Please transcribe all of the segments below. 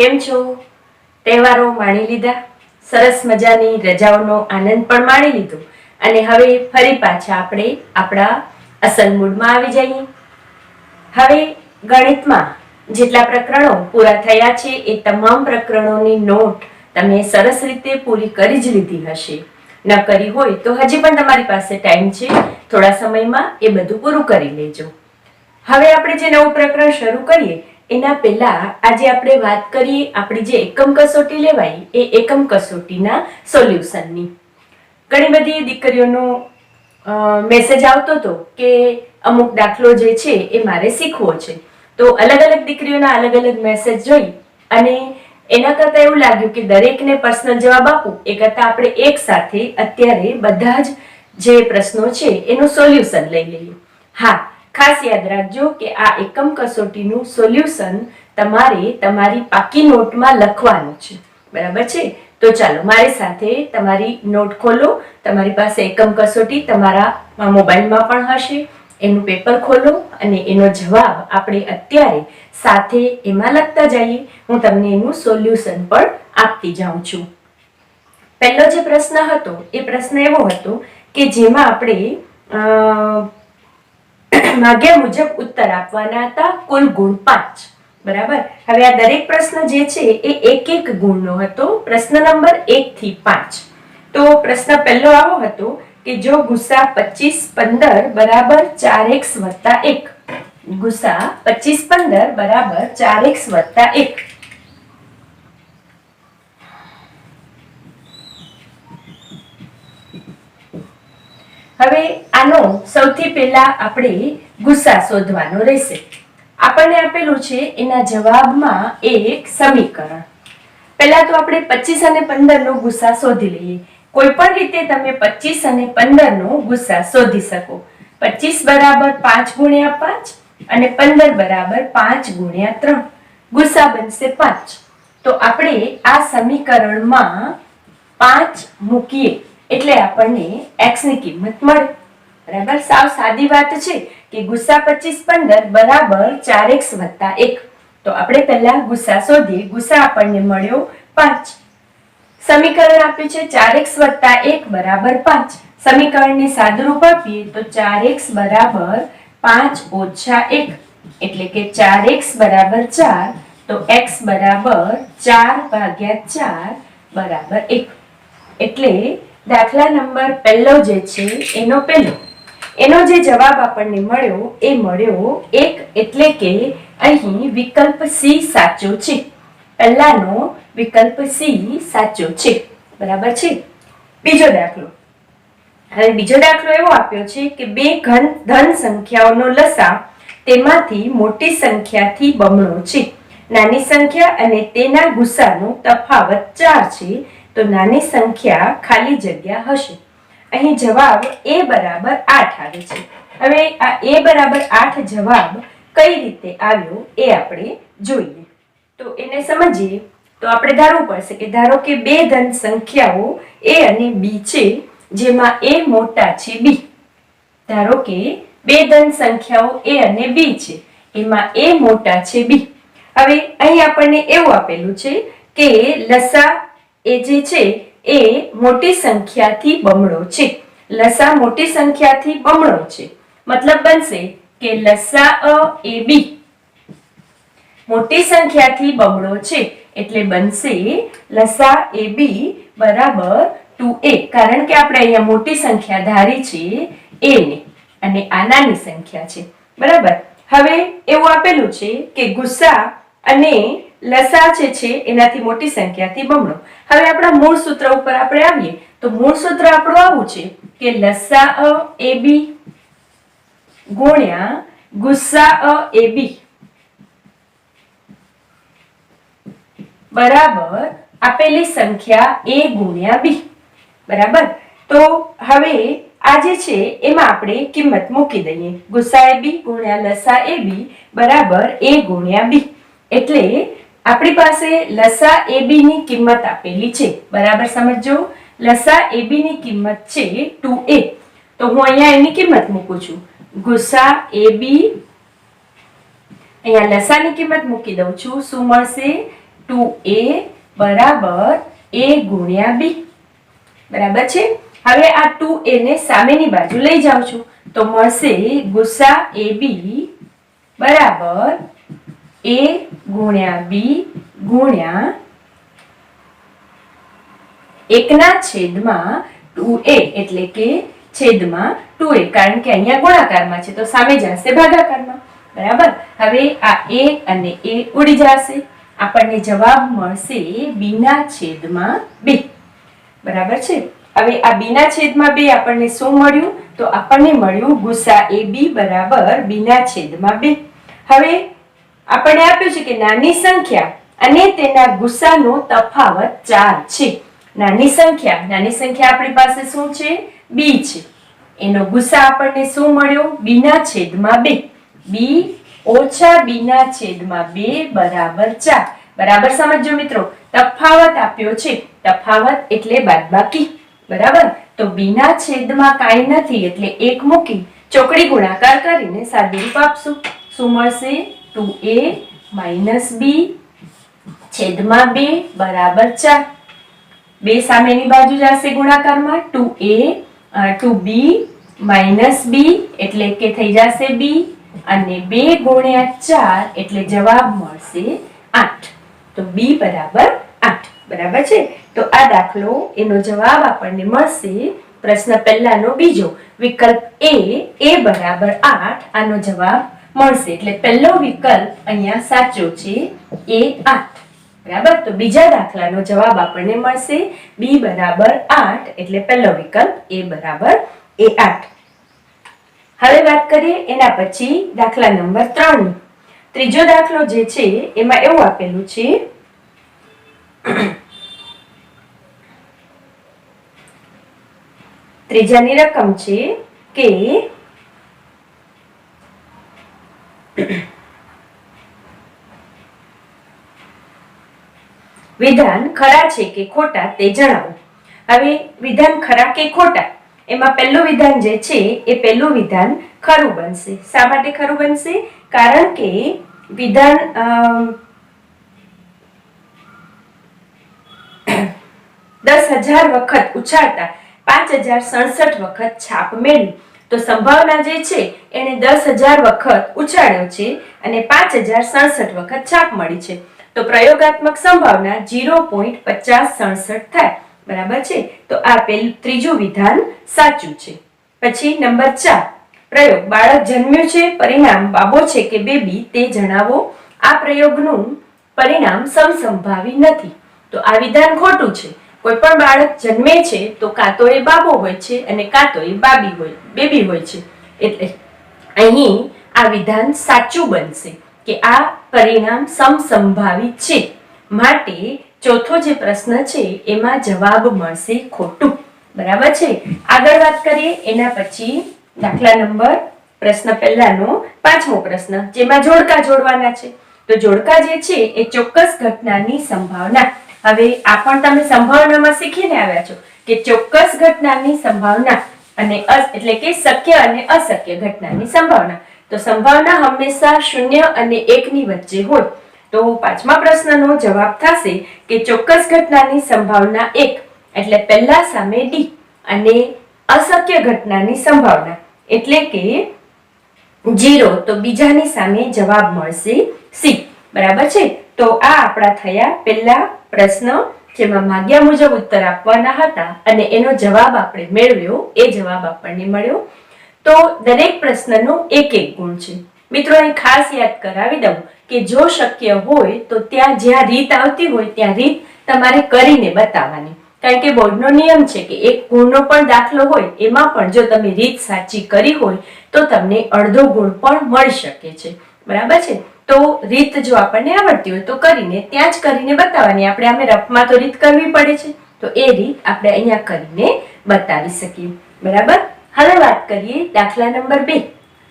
કેમ છો? તહેવારો માણી લીધા, સરસ મજાની રજાઓનો આનંદ પણ માણી લીધો અને હવે ફરી પાછા આપણે આપણા અસલ મૂડમાં આવી જઈએ. હવે ગણિતમાં જેટલા પ્રકરણો પૂરા થયા છે એ તમામ પ્રકરણોની નોટ તમે સરસ રીતે પૂરી કરી જ લીધી હશે. ન કરી હોય તો હજી પણ તમારી પાસે ટાઈમ છે, થોડા સમયમાં એ બધું પૂરું કરી લેજો. હવે આપણે જે નવું પ્રકરણ શરૂ કરીએ એના પહેલા આજે આપણે વાત કરીએ આપણી જે એકમ કસોટી લેવાય એ એકમ કસોટીના સોલ્યુશનની. ઘણી બધી દીકરીઓનો મેસેજ આવતો હતો કે અમુક દાખલો જે છે એ મારે શીખવો છે. તો અલગ અલગ દીકરીઓના અલગ અલગ મેસેજ જોઈ અને એના કરતાં એવું લાગ્યું કે દરેકને પર્સનલ જવાબ આપું એ કરતાં આપણે એક સાથે અત્યારે બધા જ જે પ્રશ્નો છે એનું સોલ્યુશન લઈ લઈએ. હા, ખાસ યાદ રાખજો કે આ એકમ કસોટીનું સોલ્યુશન તમારે તમારી પાકી નોટમાં લખવાનું છે, બરાબર છે? તો ચાલો મારી સાથે તમારી નોટ ખોલો. તમારી પાસે એકમ કસોટી તમારા મોબાઈલમાં પણ હશે. એનું પેપર ખોલો અને એનો જવાબ આપણે અત્યારે સાથે એમાં લખતા જઈએ. હું તમને એનું સોલ્યુશન પણ આપતી જાઉં છું. પહેલો જે પ્રશ્ન હતો એ પ્રશ્ન એવો હતો કે જેમાં આપણે માગ્યા મુજબ ઉત્તર આપવાના હતા. કુલ ગુણ 5, બરાબર. હવે આ દરેક પ્રશ્ન જે છે એ એક એક ગુણનો હતો. પ્રશ્ન નંબર 1 થી 5. તો પ્રશ્ન પહેલો આવો હતો કે જો ગુસા 25 15 બરાબર 4x વત્તા 1. ગુસા 25 15 બરાબર 4x વત્તા 1. હવે આનો સૌથી પહેલા આપણે ગુસા શોધવાનો રહેશે. આપણને આપેલું છે એના જવાબમાં એક સમીકરણ. પહેલા તો આપણે 25 અને 15 નો ગુસા શોધી લઈએ. કોઈ પણ રીતે તમે 25 અને 15 નો ગુસા શોધી શકો. 25 બરાબર 5 ગુણ્યા 5 અને 15 બરાબર 5 ગુણ્યા 3. ગુસા બનશે 5. તો આપણે આ સમીકરણમાં 5 મૂકીએ એટલે આપણને x ની કિંમત મળે, બરાબર. સાવ સાદી વાત છે કે ગુસા 25 15 બરાબર 4x વત્તા 1. તો આપણે પહેલા ગુસા શોધીએ. ગુસા આપણને મળ્યો 5. સમીકરણ આપ્યું છે 4x વત્તા 1 બરાબર 5. સમીકરણને સાદુરૂપ આપીએ તો 4x બરાબર 5 ઓછા 1 એટલે કે 4x બરાબર 4. તો x બરાબર 4 ભાગ્યા 4 બરાબર 1. એટલે દાખલા નંબર પહેલો જે છે એનો જે જવાબ આપણને મળ્યો એ મળ્યો 1. એટલે કે અહીં વિકલ્પ C સાચો છે. પહેલાનો વિકલ્પ C સાચો છે, બરાબર છે. બીજો દાખલો. હવે બીજો દાખલો એવો આપ્યો છે કે બે ધન સંખ્યાઓનો લસા તેમાંથી મોટી સંખ્યાથી બમણો છે. નાની સંખ્યા અને તેના ગુસાનો તફાવત 4 છે. તો નાની સંખ્યા ખાલી જગ્યા હશે. અહીં જવાબ a બરાબર 8 આવે છે. હવે આ a બરાબર 8 જવાબ કઈ રીતે આવ્યો એ આપણે જોઈએ. તો એને સમજીએ તો આપણે ધારવું પડશે કે ધારો કે બે ધન સંખ્યાઓ a અને b છે, જેમાં a મોટા છે b. ધારો કે બે ધન સંખ્યાઓ a અને b છે, એમાં a મોટા છે b. હવે અહીં આપણને એવું આપેલું છે કે લસા એ જે છે એ મોટી સંખ્યાથી બમણો છે. લસા મોટી સંખ્યાથી બમણો છે મતલબ બનશે કે લસા એ b મોટી સંખ્યાથી બમણો છે એટલે બનશે લસા એ b બરાબર 2a. કારણ કે આપણે અહીંયા મોટી સંખ્યા ધારી છે a ને અને આ નાની સંખ્યા છે, બરાબર. હવે એવું આપેલું છે કે ગુસા અને લસા છે એનાથી મોટી સંખ્યાથી બમણો. હવે આપણા મૂળ સૂત્ર ઉપર આપણે આવીએ તો મૂળ સૂત્ર આપણું આવું છે કે લસા એ b ગુણ્યા ગુસા એ b બરાબર આપેલી સંખ્યા a ગુણ્યા b, બરાબર. તો હવે આ જે છે એમાં આપણે કિંમત મૂકી દઈએ. ગુસા એ b ગુણ્યા લસા એ b બરાબર a ગુણ્યા b. એટલે આપણી પાસે લસા એ b ની કિંમત આપેલી છે, બરાબર. સમજો લસા એ b ની કિંમત છે 2a. તો હું અહીંયા એની કિંમત મૂકું છું. ગુસા એ b અહીંયા લસાની કિંમત મૂકી દઉં છું. શું મળશે? 2a બરાબર a ગુણ્યા b બરાબર છે। હવે આ 2a ને સામેની બાજુ લઈ જાઉં છું તો મળશે ગુસા ab બરાબર a ગુણ્યા b ગુણ્યા 1/2a એટલે કે છેદમાં 2a કારણ કે અહીંયા ગુણાકારમાં છે તો સામે જશે ભાગાકારમાં બરાબર। હવે આ a અને a ઉડી જશે આપણને જવાબ મળશે b ના છેદમાં 2 બરાબર છે। હવે આ b ના છેદમાં 2 આપણને શું મળ્યું તો આપણને મળ્યું ગુસા ab બરાબર b ના છેદમાં 2। હવે આપણને આપ્યું છે કે નાની સંખ્યા અને તેના ગુસાનો તફાવત 4 છે। નાની સંખ્યા આપણી પાસે શું છે b છે એનો ગુસા આપણને શું મળ્યો b ના છેદમાં 2 b ઓછા b ના છેદમાં 2 બરાબર 4 બરાબર સમજો મિત્રો તફાવત આપ્યો છે તફાવત એટલે બાદબાકી બરાબર તો b ના છેદમાં કાંઈ નથી એટલે 1 મૂકી ચોકડી ગુણાકાર કરીને સાદુરૂપ આપશું શું મળશે 2a - b છેદમાં 2 બરાબર 4 બે સામેની બાજુ જશે ગુણાકારમાં 2b - b એટલે કે થઈ જશે b અને 2 ગુણ્યા 4 એટલે જવાબ મળશે 8 તો b બરાબર 8 બરાબર છે। તો આ દાખલો એનો જવાબ આપણને મળશે પ્રશ્ન પહેલાનો બીજો વિકલ્પ a બરાબર 8 આનો જવાબ મળશે એટલે પહેલો વિકલ્પ અહીંયા સાચો છે a 8 બરાબર। તો બીજા દાખલાનો જવાબ આપણને મળશે b બરાબર 8 એટલે પહેલો વિકલ્પ a બરાબર a 8। હવે વાત કરીએ એના પછી દાખલા નંબર 3 ની ત્રીજો દાખલો જે છે એમાં એવું આપેલું છે ત્રીજાની રકમ છે કે વિધાન ખરા છે કે ખોટા તે જણાવો। હવે વિધાન ખરા કે ખોટા એમાં પહેલું વિધાન જે છે એ પહેલું વિધાન ખરું બનશે। શા માટે ખરું બનશે કારણ કે વિધાન 10,000 વખત ઉછાળતા 5,067 વખત છાપ મેળવી તો સંભાવના જે છે એને 10,000 વખત ઉછાળ્યો છે અને 5,067 વખત છાપ મળી છે તો પ્રયોગાત્મક સંભાવના 0.5067 થાય બરાબર છે। તો આ પેલું ત્રીજું વિધાન સાચું છે। પછી નંબર 4 પ્રયોગ બાળક જન્મ્યું છે પરિણામ બાબો છે કે બેબી તે જણાવો। આ પ્રયોગનું પરિણામ સમસંભાવી નથી તો આ વિધાન ખોટું છે। કોઈ પણ બાળક જન્મે છે તો કાં તો એ બાબો હોય છે અને કાં તો એ બેબી હોય છે એટલે અહીં આ વિધાન સાચું બનશે કે આ પરિણામ સમસંભાવી છે માટે ચોથો જે પ્રશ્ન છે એમાં જવાબ મળશે ખોટું બરાબર છે। આગળ વાત કરીએ એના પછી દાખલા નંબર પ્રશ્ન પહેલાનો પાંચમો પ્રશ્ન જેમાં જોડકા જોડવાના છે તો જોડકા જે છે એ ચોક્કસ ઘટનાની સંભાવના। હવે આ પણ તમે સંભાવનામાં શીખીને આવ્યા છો કે ચોક્કસ ઘટનાની સંભાવના અને એટલે કે શક્ય અને અશક્ય ઘટનાની સંભાવના તો સંભાવના હંમેશા 0 અને 1 ની વચ્ચે હોય તો પાંચમા પ્રશ્નનો જવાબ થશે કે ચોક્કસ ઘટનાની સંભાવના 1 એટલે પહેલા સામે d અને અશક્ય ઘટનાની સંભાવના એટલે કે 0 તો બીજાની સામે જવાબ મળશે c બરાબર છે। તો આ આપણા થયા પહેલા પ્રશ્ન જેમાં માગ્યા મુજબ ઉત્તર આપવાના હતા અને એનો જવાબ આપણે મેળવ્યો એ જવાબ આપણને મળ્યો। તો દરેક પ્રશ્નનો એક ગુણ છે મિત્રો અહીં ખાસ યાદ કરાવી દઉં કે જો શક્ય હોય તો ત્યાં જ્યાં રીત આવતી હોય ત્યાં રીત તમારે કરીને બતાવવાની કારણ કે બોર્ડનો નિયમ છે કે એક ગુણનો પણ દાખલો હોય એમાં પણ જો તમે રીત સાચી કરી હોય તો તમને અડધો ગુણ પણ મળી શકે છે બરાબર છે। તો રીત જો આપણને આવડતી હોય તો કરીને ત્યાં જ કરીને બતાવવાની આપણે આમે રફમાં તો રીત કરવી પડે છે તો એ રીત આપણે અહીંયા કરીને બતાવી શકીએ બરાબર। હવે વાત કરીએ દાખલા નંબર 2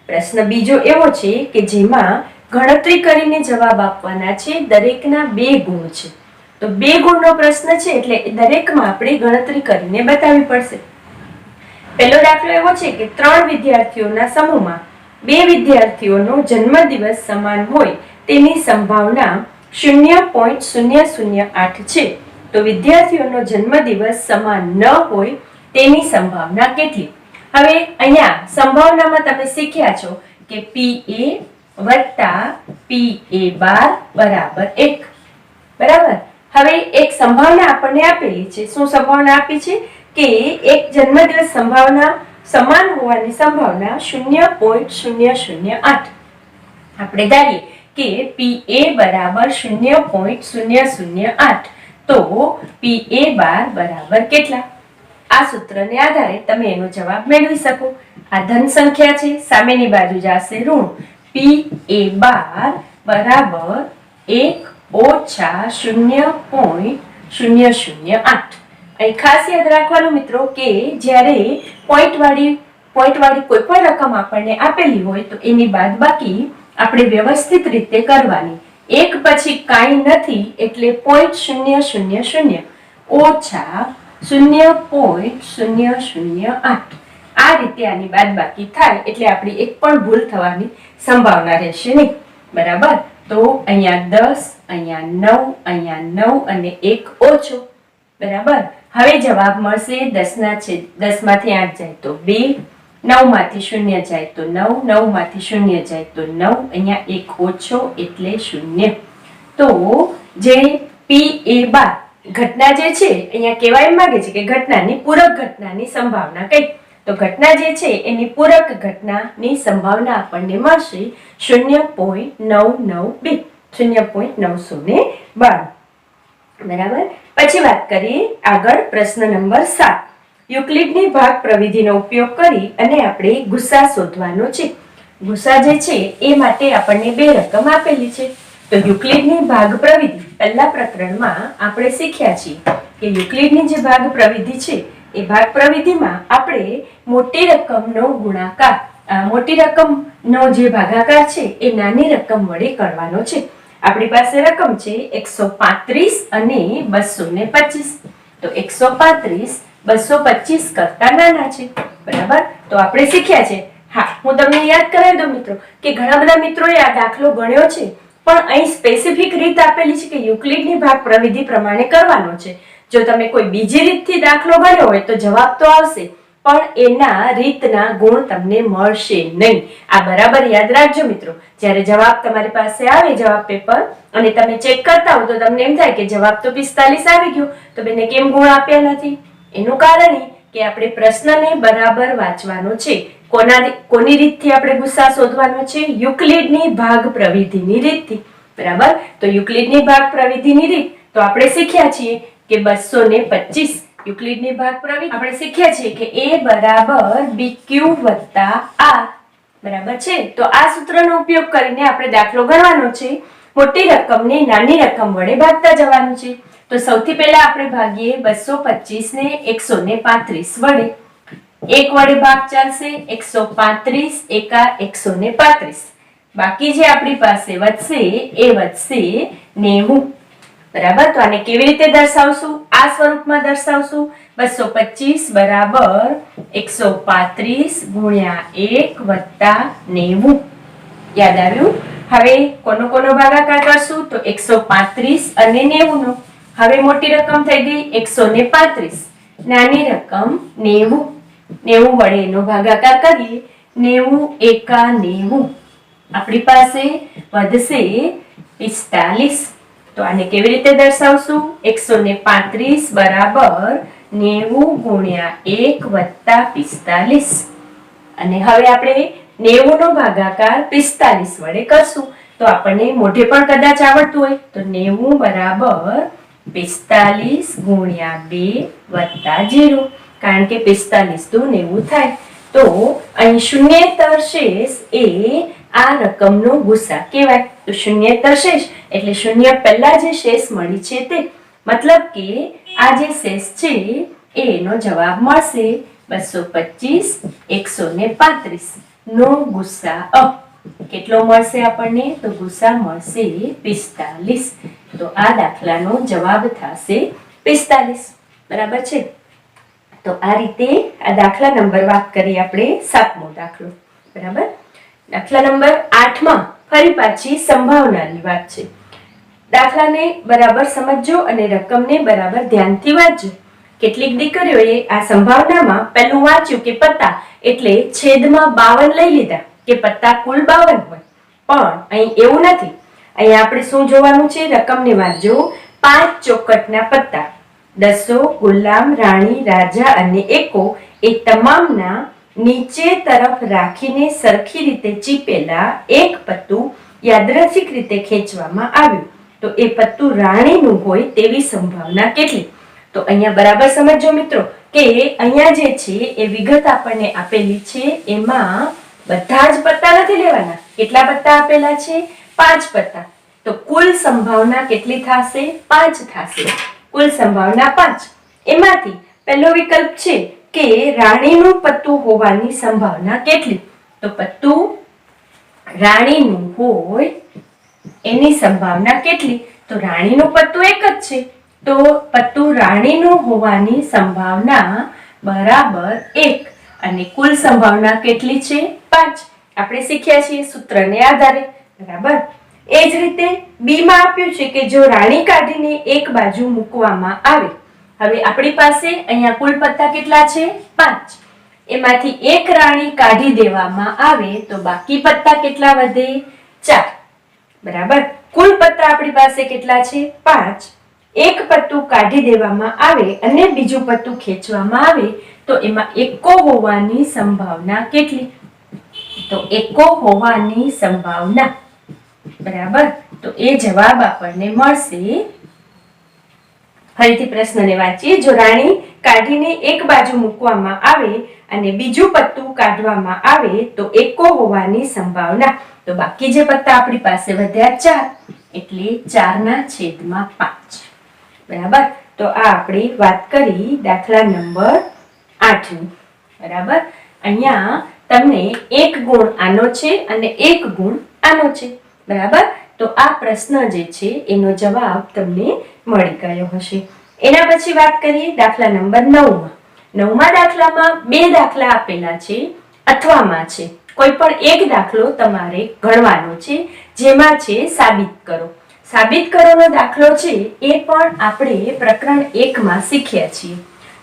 પ્રશ્ન બીજો એવો છે કે જેમાં ગણતરી કરીને જવાબ આપવાના છે દરેકના 2 ગુણ છે તો 2 ગુણનો પ્રશ્ન છે એટલે દરેકમાં આપણે ગણતરી કરીને બતાવવી પડશે। પહેલો દાખલો એવો છે કે 3 વિદ્યાર્થીઓના સમૂહમાં 2 વિદ્યાર્થીઓનો જન્મદિવસ સમાન હોય તેની સંભાવના 0.008 છે તો વિદ્યાર્થીઓનો જન્મદિવસ સમાન ન હોય તેની સંભાવના કેટલી? હવે અહીંયા સંભાવનામાં તમે શીખ્યા છો કે PA વત્તા PA12 બરાબર 1. બરાબર. હવે એક સંભાવના આપણને આપેલી છે. શું સંભાવના આપી છે? કે એક જન્મદિવસ સંભાવના સમાન હોવાની સંભાવના 0.008. આપણે ધારીએ કે PA બરાબર 0.008 તો PA12 બરાબર કેટલા? આ સૂત્રને આધારે તમે એનો જવાબ મેળવી શકો. આ ધન સંખ્યા છે, સામેની બાજુ જશે ઋણ. PA12 બરાબર 1 ઓછા 0.008. અહીં ખાસ યાદ રાખવાનું મિત્રો કે જ્યારે પોઈન્ટ વાળી કોઈ પણ રકમ આપણને આપેલી હોય તો એની બાદબાકી આપણે વ્યવસ્થિત રીતે કરવાની. એક પછી કાંઈ નથી એટલે 0.000 ઓછા 0.008. આ રીતે આની બાદબાકી થાય એટલે આપણી એક પણ ભૂલ થવાની સંભાવના રહેશે નહીં. બરાબર. તો અહીંયા 10, અહીંયા 9, અહીંયા 9 અને 1 ઓછો. બરાબર. હવે જવાબ મળશે 10 માંથી 8 જાય તો 2, 9 માંથી 0 જાય તો 9, 9 માંથી 0 જાય તો 9, અહીંયા 1 ઓછો એટલે 0. તો જે PA12 ઘટના જે છે અહીંયા કહેવાય માંગે છે કે ઘટનાની પૂરક ઘટનાની સંભાવના કઈ? તો ઘટના જે છે એની પૂરક ઘટનાની સંભાવના આપણને મળશે 0.992. 0.992. બરાબર. પછી વાત કરીએ આગળ પ્રશ્ન નંબર 7. યુક્લિડની ભાગ પ્રવિધિનો ઉપયોગ કરી અને આપણે ગુસા શોધવાનો છે. ગુસા જે છે એ માટે આપણને બે રકમ આપેલી છે. તો યુક્લિડની ભાગ પ્રવિધિ પહેલા પ્રકરણમાં આપણે શીખ્યા છીએ કે યુક્લિડની જે ભાગ પ્રવિધિ છે એ ભાગ પ્રવિધિમાં આપણે મોટી રકમનો ગુણાકાર, મોટી રકમનો જે ભાગાકાર છે એ નાની રકમ વડે કરવાનો છે. આપણી પાસે રકમ છે 135 અને 225. તો 135 225 કરતા નાના છે. બરાબર. તો આપણે શીખ્યા છે. હા, હું તમને યાદ કરાવી દઉં મિત્રો કે ઘણા બધા મિત્રોએ આ દાખલો ગણ્યો છે પણ અહીં સ્પેસિફિક રીત આપેલી છે કે યુક્લિડની ભાગ પ્રવિધિ પ્રમાણે કરવાનો છે. જો તમે કોઈ બીજી રીતથી દાખલો ગણ્યો હોય તો જવાબ તો આવશે પણ એના રીતના ગુણ તમને મળશે નહીં. આ બરાબર યાદ રાખજો મિત્રો. જ્યારે જવાબ તમારી પાસે આવે જવાબ પેપર અને તમે ચેક કરતા હો તો તમને એમ થાય કે જવાબ તો 45 આવી ગયો તો બેને કેમ ગુણ આપ્યા નથી? એનું કારણ એ કે આપણે પ્રશ્નને બરાબર વાંચવાનો છે. કોની રીતથી આપણે ગુસા શોધવાનો છે? યુક્લિડની ભાગ પ્રવિધિની રીતથી. બરાબર. તો યુક્લિડની ભાગ પ્રવિધિની રીત તો આપણે શીખ્યા છીએ કે 225. યુક્લિડની ભાગ પ્રવિધિ આપણે શીખ્યા છીએ કે A બરાબર BQ વત્તા R. બરાબર છે. તો આ સૂત્રનો ઉપયોગ કરીને આપણે દાખલો ગણવાનો છે. મોટી રકમને નાની રકમ વડે ભાગતા જવાનું છે. તો સૌથી પહેલા આપણે ભાગીએ 225 ને 135 વડે. 1 વડે ભાગ ચાલશે. 135 એકા 135. બાકી જે આપણી પાસે વધશે એ વધશે 90. બરાબર. તો આને કેવી રીતે દર્શાવશું? આ સ્વરૂપમાં દર્શાવશું. 225 બરાબર 135 ગુણ્યા 1 વત્તા 90. યાદ આવ્યું? હવે કોનો ભાગાકાર કરશું? તો 135 અને 90 નો. હવે મોટી રકમ થઈ ગઈ 135, નાની રકમ 90. 90 વડે એનો ભાગાકાર કરીએ. 90 એકા 90. આપણી પાસે વધશે 45. તો આને કેવી રીતે દર્શાવશું? 135 બરાબર 90 ગુણ્યા 1 વત્તા 45. અને હવે આપણે 90 નો ભાગાકાર 45 વડે કરશું તો આપણને મોઢે પણ કદાચ આવડતું હોય તો 90 બરાબર 45 ગુણ્યા 2 વત્તા 0. કારણ કે 45 દુ 90 થાય. તો અહીં શૂન્યેતર શેષ એ આ રકમનો ગુસા કહેવાય. તો શૂન્યેતર શેષ એટલે શૂન્ય પહેલા જે શેષ મળી છે તે. મતલબ કે આ જે શેષ છે એનો જવાબ મળશે 225 135 નો ગુસા કેટલો મળશે આપણને? તો ગુસા મળશે 45. તો આ દાખલાનો જવાબ થશે 45. બરાબર છે. તો આ રીતે આ દાખલા નંબર વાત કરી આપણે 7મો દાખલો. બરાબર. દાખલા નંબર 8માં ફરી પાછી સંભાવનાની વાત છે. દાખલાને બરાબર સમજજો અને રકમને બરાબર ધ્યાનથી વાંચજો. કેટલીક દીકરીઓએ આ સંભાવનામાં પહેલું વાંચ્યું કે પત્તા એટલે છેદમાં 52 લઈ લીધા કે પત્તા કુલ 52 હોય. પણ અહીં એવું નથી. અહીં આપણે શું જોવાનું છે? રકમને વાંચજો. 5 ચોકટના પત્તા, દસો, ગુલામ, રાણી, રાજા અને એકો એ તમામના નીચે તરફ રાખીને સરખી રીતે ચીપેલા એક પત્તું યાદૃચ્છિક રીતે ખેંચવામાં આવ્યું તો એ પત્તું રાણીનું હોય તેવી સંભાવના કેટલી? તો અહીંયા બરાબર સમજજો મિત્રો કે અહીંયા જે છે એ વિગત આપણને આપેલી છે. એમાં બધા જ પત્તા નથી લેવાના. કેટલા પત્તા આપેલા છે? 5 પત્તા. તો કુલ સંભાવના કેટલી થશે? 5 થશે. કુલ સંભાવના 5. એમાંથી પહેલો વિકલ્પ છે કે રાણીનું પત્તું હોવાની સંભાવના કેટલી? તો પત્તું રાણીનું હોય એની સંભાવના કેટલી? તો રાણીનું પત્તું એક જ છે તો પત્તું રાણીનું હોવાની સંભાવના બરાબર 1 અને કુલ સંભાવના કેટલી છે? 5. આપણે શીખ્યા છીએ સૂત્રને આધારે. બરાબર. એ જ રીતે બી માં આપ્યું છે કે જો રાણી કાઢીને એક બાજુ મૂકવામાં આવે. હવે આપણી પાસે અહીંયા કુલ પત્તા કેટલા છે? 5. એમાંથી એક રાણી કાઢી દેવામાં આવે તો બાકી પત્તા કેટલા વધે? 4. બરાબર. કુલ પત્તા આપણી પાસે કેટલા છે? 5. એક પત્તું કાઢી દેવામાં આવે અને બીજું પત્તું ખેંચવામાં આવે તો એમાં એકો હોવાની સંભાવના કેટલી? તો એકો હોવાની સંભાવના. બરાબર. તો એ જવાબ આપણને મળશે. ફરીથી પ્રશ્નને વાંચીએ. જો રાણી કાઢીને એક બાજુ મૂકવામાં આવે અને બીજું પત્તું કાઢવામાં આવે તો એકો હોવાની સંભાવના. તો બાકી જે પત્તા આપણી પાસે વધ્યા 4 એટલે 4/5. બરાબર. તો આ આપણે વાત કરી દાખલા નંબર 8 ની. બરાબર. અહીંયા તમને એક ગુણ આનો છે અને એક ગુણ આનો છે. બરાબર. તો આ પ્રશ્ન જે છે એનો જવાબ તમને મળી ગયો હશે. એના પછી વાત કરીએ દાખલા નંબર 9 માં. 9મા દાખલામાં બે દાખલા આપેલા છે અથવામાં છે. કોઈ પણ એક દાખલો તમારે ગણવાનો છે જેમાં છે સાબિત કરો. સાબિત કરોનો દાખલો છે એ પણ આપણે પ્રકરણ 1 માં શીખ્યા છીએ.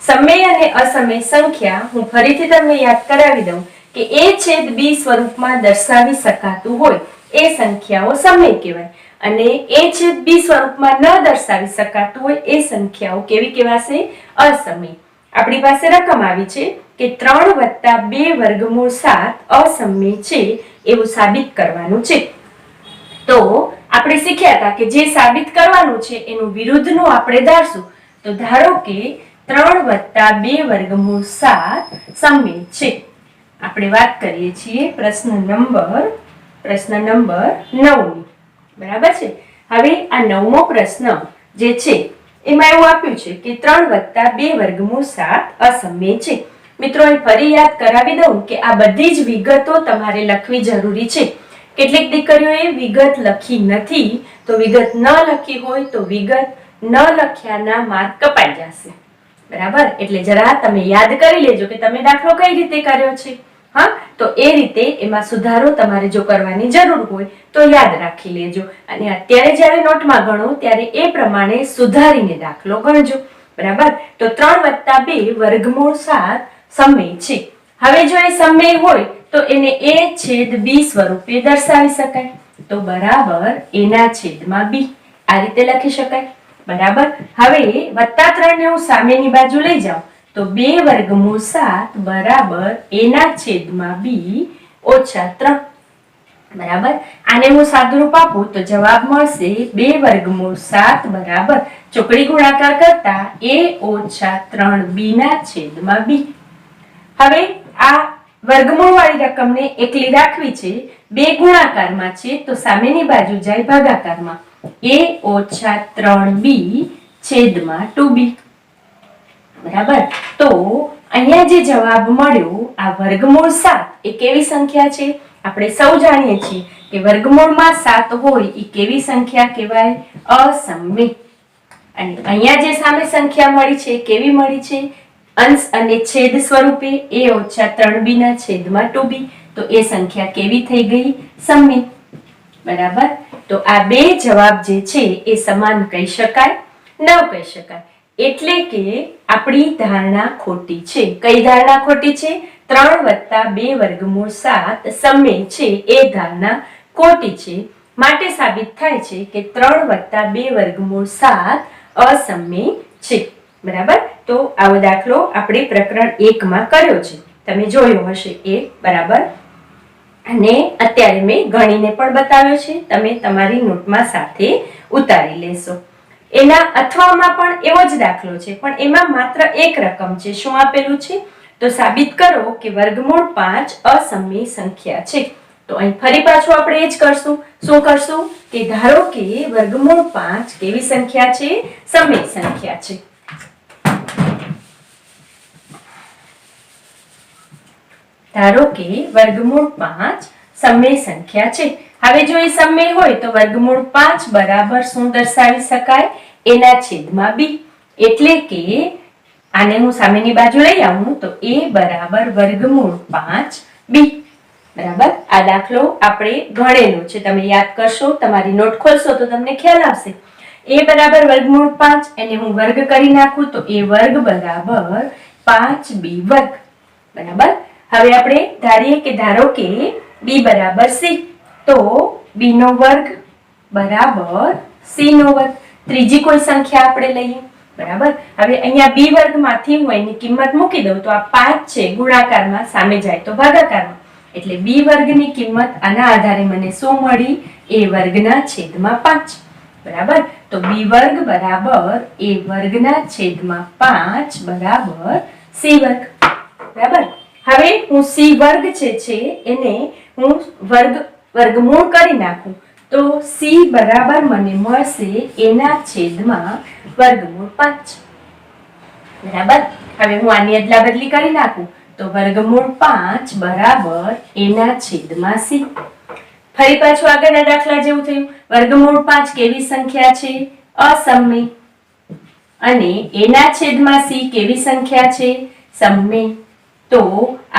સમય અને અસમય સંખ્યા હું ફરીથી તમને યાદ કરાવી દઉં કે a છેદ b સ્વરૂપમાં દર્શાવી શકાતું હોય એ સંખ્યાઓ સમય કહેવાય અને a છેદ b સ્વરૂપમાં ન દર્શાવી શકાતું હોય એ સંખ્યાઓ કેવી કહેવાશે? અસમય. આપણી પાસે રકમ આવી છે કે 3 + 2 વર્ગમૂળ 7 અસમય છે એવું સાબિત કરવાનું છે. તો આપણે શીખ્યા હતા કે જે સાબિત કરવાનું છે એનું વિરુદ્ધનું આપણે ધારશું. તો ધારો કે 3 + 2 વર્ગમૂળ 7 સમય છે. આપણે વાત કરીએ છીએ પ્રશ્ન નંબર 9 ની. બરાબર છે. હવે આ 9મો પ્રશ્ન જે છે એમાં એવું આપ્યું છે કે 3 + 2 વર્ગમૂળ 7 અસમય છે. મિત્રો અહીં ફરી યાદ કરાવી દઉં કે આ બધી જ વિગતો તમારે લખવી જરૂરી છે. કેટલીક દીકરીઓએ વિગત લખી નથી તો વિગત ન લખી હોય તો વિગત ન લખ્યાના માર્ક કપાઈ જશે. બરાબર. એટલે જરા તમે યાદ કરી લેજો કે તમે દાખલો કઈ રીતે કર્યો છે. હા, તો એ રીતે એમાં સુધારો તમારે જો કરવાની જરૂર હોય તો યાદ રાખી લેજો અને અત્યારે જ્યારે નોટમાં ગણો ત્યારે એ પ્રમાણે સુધારીને દાખલો ગણજો. બરાબર. તો 3 + 2 વર્ગમૂળ 7 સમય છે. હવે જો એ સમય હોય તો એને a છેદ b સ્વરૂપે દર્શાવી શકાય. તો બરાબર a/b આ રીતે લખી શકાય. બરાબર. હવે +3 ને હું સામેની બાજુ લઈ જાઉં તો 2 વર્ગમૂળ 7 બરાબર a/b - 3. બરાબર. આને હું સાદુરૂપ આપું તો જવાબ મળશે 2 વર્ગમૂળ 7 બરાબર ચોકડી ગુણાકાર કરતા a - 3b/b. હવે આ વર્ગમૂળ વાળી રકમને એકલી રાખવી છે. બે ગુણાકારમાં છે તો સામેની બાજુ જાય ભાગાકારમાં. a - 3b/2b. બરાબર. તો અહીંયા જે જવાબ મળ્યો આ વર્ગમૂળ 7 એ કેવી સંખ્યા છે? આપણે સૌ જાણીએ છીએ કે વર્ગમૂળમાં 7 હોય એ કેવી સંખ્યા કહેવાય? અસમય. અને અહીંયા જે સામે સંખ્યા મળી છે કેવી મળી છે? અંશ અને છેદ સ્વરૂપે a - 3b/2b. તો એ સંખ્યા કેવી થઈ ગઈ? સમય. બરાબર. તો આ બે જવાબ જે છે એ સમાન કહી શકાય? ન કહી શકાય. એટલે કે આપણી ધારણા ખોટી છે. કઈ ધારણા ખોટી છે? 3 + 2 વર્ગમૂળ 7 સમય છે એ ધારણા ખોટી છે. માટે સાબિત થાય છે કે 3 + 2 વર્ગમૂળ 7 અસમય છે. બરાબર. તો આવો દાખલો આપણે પ્રકરણ 1 માં કર્યો છે, તમે જોયો હશે એ. બરાબર. અને અત્યારે મેં ગણીને પણ બતાવ્યો છે, તમે તમારી નોટમાં સાથે ઉતારી લેશો. એના અથવામાં પણ એવો જ દાખલો છે, પણ એમાં માત્ર એક રકમ છે. શું આપેલું છે? તો સાબિત કરો કે વર્ગમૂળ 5 અસમય સંખ્યા છે. તો અહીં ફરી પાછું આપણે એ જ કરશું. શું કરશું? કે ધારો કે વર્ગમૂળ 5 કેવી સંખ્યા છે? સમય સંખ્યા છે. ધારો કે વર્ગમૂળ 5 સમય સંખ્યા છે. હવે જો એ સમય હોય તો વર્ગમૂળ 5 બરાબર શું દર્શાવી શકાય? એના છેદમાં b. એટલે કે આને હું સામેની બાજુ લઈ આવું તો a બરાબર વર્ગમૂળ 5b. બરાબર. આ દાખલો આપણે ગણેલો છે, તમે યાદ કરશો, તમારી નોટ ખોલશો તો તમને ખ્યાલ આવશે. a બરાબર વર્ગમૂળ 5, એને હું વર્ગ કરી નાખું તો a વર્ગ બરાબર 5b વર્ગ. બરાબર. હવે આપણે ધારીએ કે ધારો કે b બરાબર c, તો b નો વર્ગ બરાબર c નો વર્ગ. ત્રીજી કોઈ સંખ્યા આપણે લઈએ. બરાબર. હવે અહીંયા b વર્ગમાંથી હું એની કિંમત મૂકી દઉં તો આ 5 છે, ગુણાકારમાં સામે જાય તો ભાગાકારમાં. એટલે b વર્ગની કિંમત આના આધારે મને શું મળી? a વર્ગના છેદમાં 5. બરાબર. તો b વર્ગ બરાબર a વર્ગના છેદમાં 5 બરાબર c વર્ગ. બરાબર. હવે હું c વર્ગ છે એને હું વર્ગમૂળ કરી નાખું તો c બરાબર મને મળશે એના છેદમાં વર્ગમૂળ 5. બરાબર. હવે હું આની અદલા બદલી કરી નાખું તો વર્ગમૂળ 5 બરાબર એના છેદમાં c. ફરી પાછું આગળના દાખલા જેવું થયું. વર્ગમૂળ 5 કેવી સંખ્યા છે? અસમય. અને એના છેદમાં c કેવી સંખ્યા છે? સમય. તો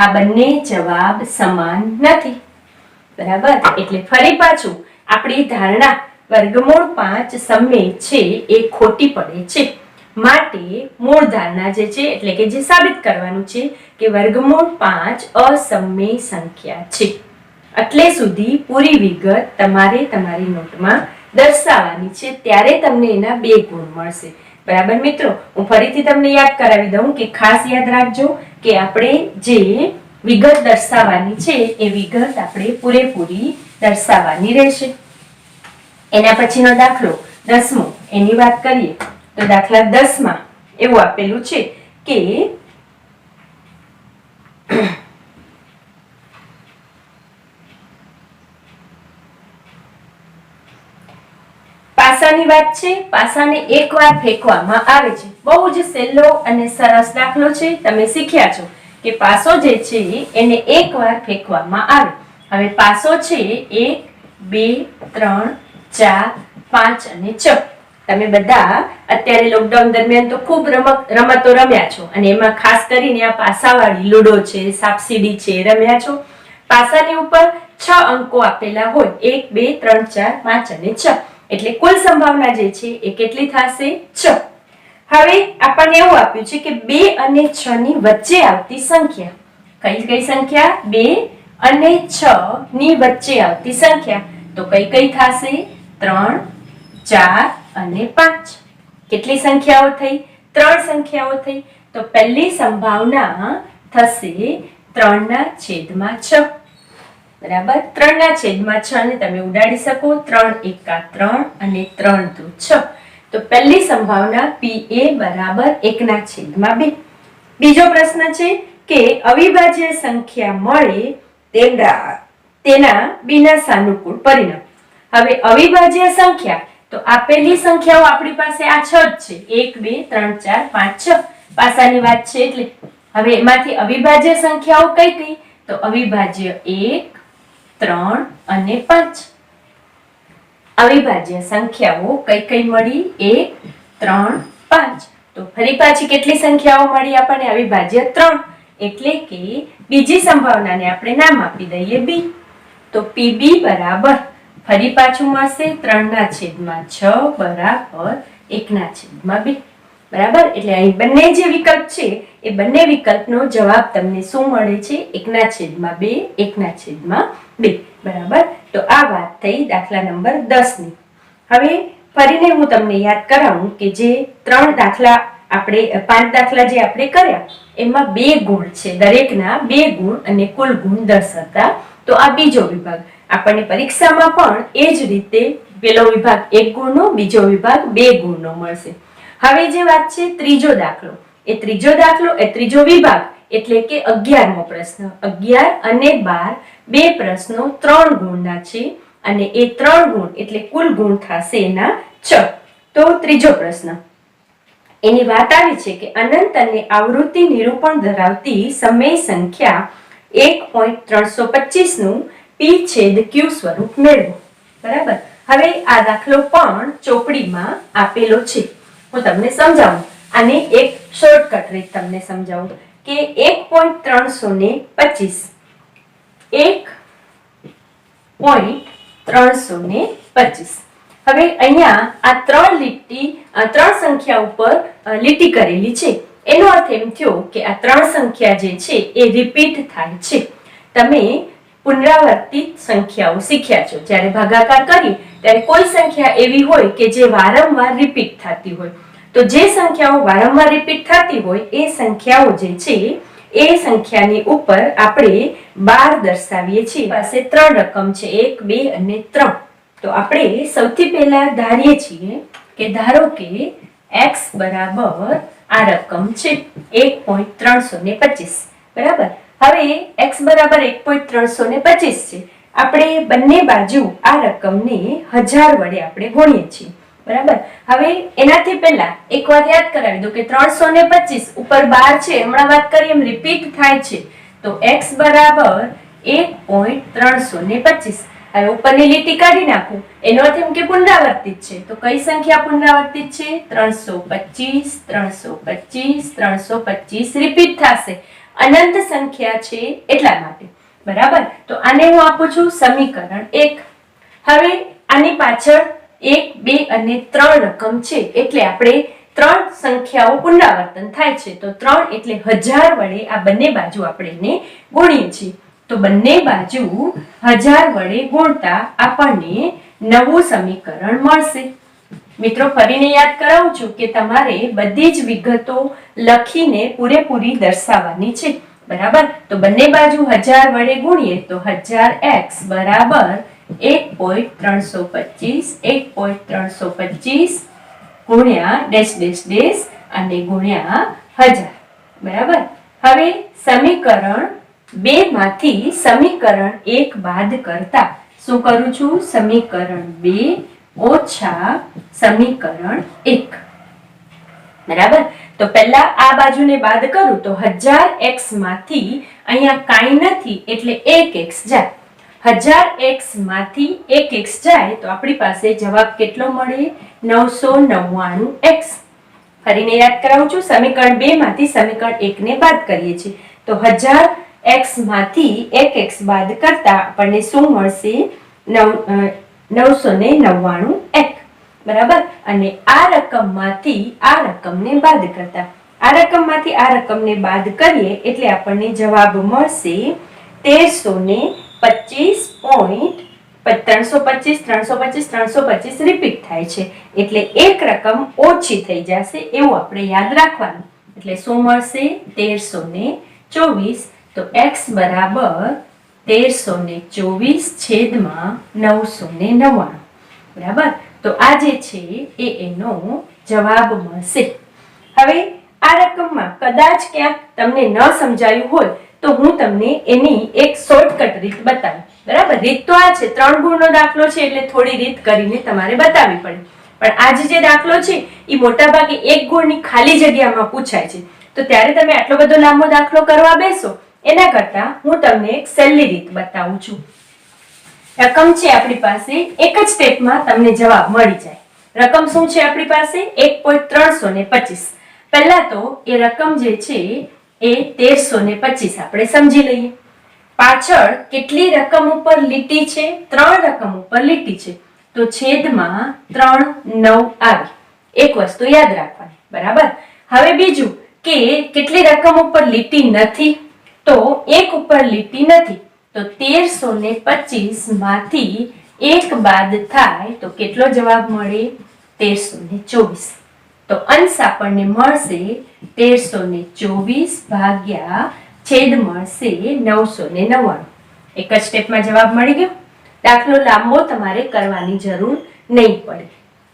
આ બંને જવાબ સમાન નથી. બરાબર. એટલે ફરી પાછું આપણી ધારણા વર્ગમૂળ 5 સમય છે એ ખોટી પડે છે. માટે મૂળ ધારણા જે છે, એટલે કે જે સાબિત કરવાનું છે કે વર્ગમૂળ 5 અસમય સંખ્યા છે. એટલે સુધી પૂરી વિગત તમારે તમારી નોટમાં દર્શાવવાની છે, ત્યારે તમને એના 2 ગુણ મળશે. બરાબર મિત્રો. હું ફરીથી તમને યાદ કરાવી દઉં કે ખાસ યાદ રાખજો કે આપણે જે વિગત દર્શાવવાની છે એ વિગત આપણે પૂરેપૂરી દર્શાવવાની રહેશે. એના પછીનો દાખલો 10મો, એની વાત કરીએ તો દાખલા 10 માં એવું આપેલું છે કે પાસાની વાત છે. પાસાને એકવાર ફેંકવામાં આવે છે. બહુ જ સહેલો અને સરસ દાખલો છે. તમે શીખ્યા છો કે પાસો જે છે એને એકવાર ફેંકવામાં આવે. હવે પાસો છે 1 2 3 4 5 અને 6. તમે બધા અત્યારે લોકડાઉન દરમિયાન તો ખૂબ રમતો રમ્યા છો, અને એમાં ખાસ કરીને આ પાસાવાળી લૂડો છે, સાપસીડી છે, રમ્યા છો. પાસાની ઉપર 6 અંકો આપેલા હોય, 1 2 3 4 5 અને 6. એટલે કુલ સંભાવના જે છે એ કેટલી થશે? 6. હવે આપણને એવું આપ્યું છે કે 2 અને 6 ની વચ્ચે આવતી સંખ્યા. કઈ કઈ સંખ્યા? 2 અને 6 ની વચ્ચે આવતી સંખ્યા. તો કઈ કઈ થશે? 3 4 અને 5. કેટલી સંખ્યાઓ થઈ? 3 સંખ્યાઓ થઈ. તો પહેલી સંભાવના થશે 3 ના છેદમાં 6. બરાબર. 3 ના છેદમાં 6 ને તમે ઉડાડી શકો. 3 એકા 3 અને 3 દુ 6. તો પહેલી સંભાવના PA બરાબર 1 ના છેદમાં 2. બીજો પ્રશ્ન છે કે અવિભાજ્ય સંખ્યા મળે તેના બીના સાનુકૂળ પરિણામ. હવે અવિભાજ્ય સંખ્યા તો આપેલી સંખ્યાઓ આપણી પાસે આ 6 જ છે. 1 2 3 4 5 6 પાસાની વાત છે. એટલે હવે એમાંથી અવિભાજ્ય સંખ્યાઓ કઈ કઈ? તો અવિભાજ્ય 1 3 અને 5. અવિભાજ્ય સંખ્યાઓ કઈ કઈ મળી? 1 3 5. તો ફરી પાછી કેટલી સંખ્યાઓ મળી આપણને? અવિભાજ્ય 3. એટલે કે બીજી સંભાવનાને આપણે નામ આપી દઈએ b. તો pb બરાબર ફરી પાછું મળશે 3/6 બરાબર 1/2. બરાબર, એટલે અહીં બંને જે વિકલ્પ છે એ બંને વિકલ્પનો જવાબ તમને શું મળે છે? 1/2, 1/2. બરાબર, તો આ વાત થઈ દાખલા નંબર 10 ની. હવે ફરીને હું તમને યાદ કરાવું કે જે 3 દાખલા આપણે 5 દાખલા જે આપણે કર્યા એમાં 2 ગુણ છે, દરેકના 2 ગુણ અને કુલ ગુણ 10 હતા. તો આ બીજો વિભાગ આપણને પરીક્ષામાં પણ એ જ રીતે પેલો વિભાગ 1 ગુણનો, બીજો વિભાગ 2 ગુણનો મળશે. હવે જે વાત છે ત્રીજો દાખલો, એ ત્રીજો દાખલો એ ત્રીજો વિભાગ એટલે કે 11મો પ્રશ્ન. 11 અને 12 બે પ્રશ્નો 3 ગુણના છે અને એ 3 ગુણ એટલે કુલ ગુણ થશે એના 6. તો ત્રીજો પ્રશ્ન એની વાત આવી છે કે અનંત અને આવૃત્તિ નિરૂપણ ધરાવતી સમય સંખ્યા 1.325 નું p/q સ્વરૂપ મેળવો. બરાબર, હવે આ દાખલો પણ ચોપડીમાં આપેલો છે. હું તમને સમજાવું, આને એક શોર્ટકટ રીત તમને સમજાવું કે 1.325 1.325. હવે અહીંયા આ 3 સંખ્યા ઉપર લીટી કરેલી છે. એનો અર્થ એમ થયો કે આ 3 સંખ્યા જે છે એ રિપીટ થાય છે. તમે પુનરાવર્તિત સંખ્યાઓ શીખ્યા છો. જ્યારે ભાગાકાર કરી ત્યારે કોઈ સંખ્યા એવી હોય કે જે વારંવાર રિપીટ થતી હોય. તો જે સંખ્યાઓ વારંવાર રિપીટ થતી હોય એ સંખ્યાઓ જે છે એ સંખ્યાની ઉપર આપણે 12 દર્શાવીએ છીએ. પાસે 3 રકમ છે, 1, 2 અને 3. તો આપણે સૌથી પહેલા ધારીએ છીએ કે ધારો કે x બરાબર આ રકમ છે 1.325. બરાબર, હવે x બરાબર 1.325 છે. આપણે બંને બાજુ આ રકમને 1000 વડે આપણે ગુણીએ છીએ. બરાબર, હવે એનાથી પહેલા એક વાત યાદ કરાવી દો કે 325 ઉપર 12 છે, હમણાં વાત કરી એમ રિપીટ થાય છે. તો x બરાબર 1.325. હવે ઉપરની લીટી કાઢી નાખું, એનો અર્થ એમ કે પુનરાવર્તિત છે. તો કઈ સંખ્યા પુનરાવર્તિત છે? 325, 325, 325 રિપીટ થશે. અનંત સંખ્યા છે એટલા માટે. બરાબર, તો આને હું આપું છું સમીકરણ 1. હવે આની પાછળ 1, 2 અને 3 રકમ છે એટલે આપણે 3 સંખ્યાઓ પુનરાવર્તન થાય છે. તો 3 એટલે 1000 વડે આ બંને બાજુ આપણે એને ગુણીએ છીએ. તો બંને બાજુ 1000 વડે ગુણતા આપણને નવું સમીકરણ મળશે. મિત્રો ફરીને યાદ કરાવું છું કે તમારે બધી જ વિગતો લખીને પૂરેપૂરી દર્શાવવાની છે. બરાબર, તો બંને બાજુ 1000 વડે ગુણીએ તો 1000x બરાબર 1.325 ગુણ્યા ડેશ ડેશ ડેશ અને ગુણ્યા 1000. બરાબર, હવે સમીકરણ 2 માંથી સમીકરણ 1 બાદ કરતા શું કરું છું? સમીકરણ 2 ઓછા સમીકરણ 1. બરાબર, તો પહેલા આ બાજુને બાદ કરું તો 1000x માંથી અહીંયા કાંઈ નથી એટલે 1x જાય. 1000x માંથી 1x જાય તો આપણી પાસે જવાબ કેટલો મળે? 999x. ફરીને યાદ કરાવું છું, સમીકરણ 2 માંથી સમીકરણ 1 ને બાદ કરીએ છીએ. તો 1000x માંથી 1x બાદ કરતા આપણને શું મળશે? 999x. બરાબર, અને આ રકમમાંથી આ રકમને બાદ કરતા, આ રકમમાંથી આ રકમને બાદ કરીએ એટલે આપણને જવાબ મળશે 1325.325 રિપીટ થાય છે એટલે એક રકમ ઓછી થઈ જશે એવું આપણે યાદ રાખવાનું. એટલે શું મળશે? 1324. તો x બરાબર 1324/999. બરાબર, તો આ જે છે એ એનો જવાબ મળશે. હવે આ રકમમાં કદાચ ક્યાંક તમને ન સમજાયું હોય તો હું તમને એની એક શોર્ટકટ રીત બતાવું. બરાબર, રીત તો આ છે, 3 ગુણનો દાખલો છે એટલે થોડી રીત કરીને તમારે બતાવવી પડે. પણ આજે જે દાખલો છે એ મોટાભાગે 1 ગુણની ખાલી જગ્યામાં પૂછાય છે. તો ત્યારે તમે આટલો બધો લાંબો દાખલો કરવા બેસો એના કરતા હું તમને એક સહેલી રીત બતાવું છું. રકમ છે આપણી પાસે, એક જ સ્ટેપમાં તમને જવાબ મળી જાય. રકમ શું છે આપણી પાસે? 1.325. પહેલા તો એ રકમ જે છે એ 1325 આપણે સમજી લઈએ. પાછળ કેટલી રકમ ઉપર લીટી છે? 3 રકમ ઉપર લીટી છે, તો છેદમાં 3 9 આવી. એક વસ્તુ યાદ રાખવાની, બરાબર. હવે બીજું કે કેટલી રકમ ઉપર લીટી નથી? તો 1 ઉપર લીટી નથી, તો 1325 માંથી 1 બાદ થાય તો કેટલો જવાબ મળે? 1324. તો અંશ આપણને મળશે 1324 ભાગ્યા છેદ મળશે 999. એક જ સ્ટેપમાં જવાબ મળી ગયો. દાખલો લાંબો તમારે કરવાની જરૂર નહીં પડે.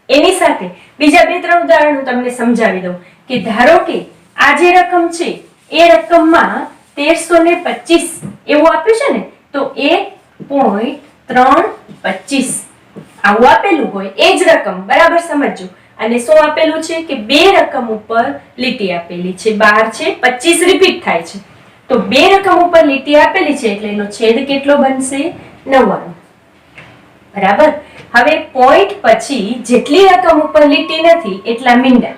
એની સાથે બીજા 2-3 ઉદાહરણો તમને સમજાવી દઉં કે ધારો કે આ જે રકમ છે એ રકમમાં 1325 એવું આપ્યું છે ને, તો 1.325 આવું આપેલું હોય એ જ રકમ, બરાબર સમજજો. અને શું આપેલું છે કે 2 રકમ ઉપર લીટી આપેલી છે, 12 છે, 25 રિપીટ થાય છે, તો 2 રકમ ઉપર લીટી આપેલી છે એટલે એનો છેદ કેટલો બનશે? 99. બરાબર. હવે પોઈન્ટ પછી જેટલી રકમ ઉપર લીટી નથી એટલા મીંડા,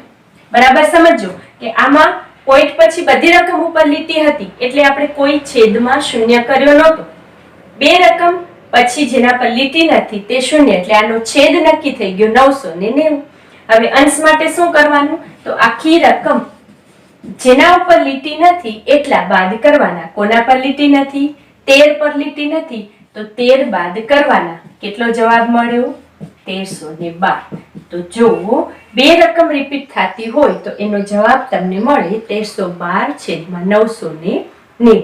બરાબર સમજો કે આમાં પોઈન્ટ પછી બધી રકમ ઉપર લીટી હતી એટલે આપણે કોઈ છેદમાં શૂન્ય કર્યો નહોતો. 2 રકમ પછી જેના પર લીટી નથી તે શૂન્ય, એટલે આનો છેદ નક્કી થઈ ગયો 990. હવે અંશ માટે શું કરવાનું? તો આખી રકમ જેના ઉપર લીટી નથી એટલા બાદ કરવાના. કોના પર લીટી નથી? 13 પર લીટી નથી, તો 13 બાદ કરવાના. કેટલો જવાબ મળ્યો? 1312. તો જો 2 રકમ રિપીટ થતી હોય તો એનો જવાબ તમને મળે 1312/990.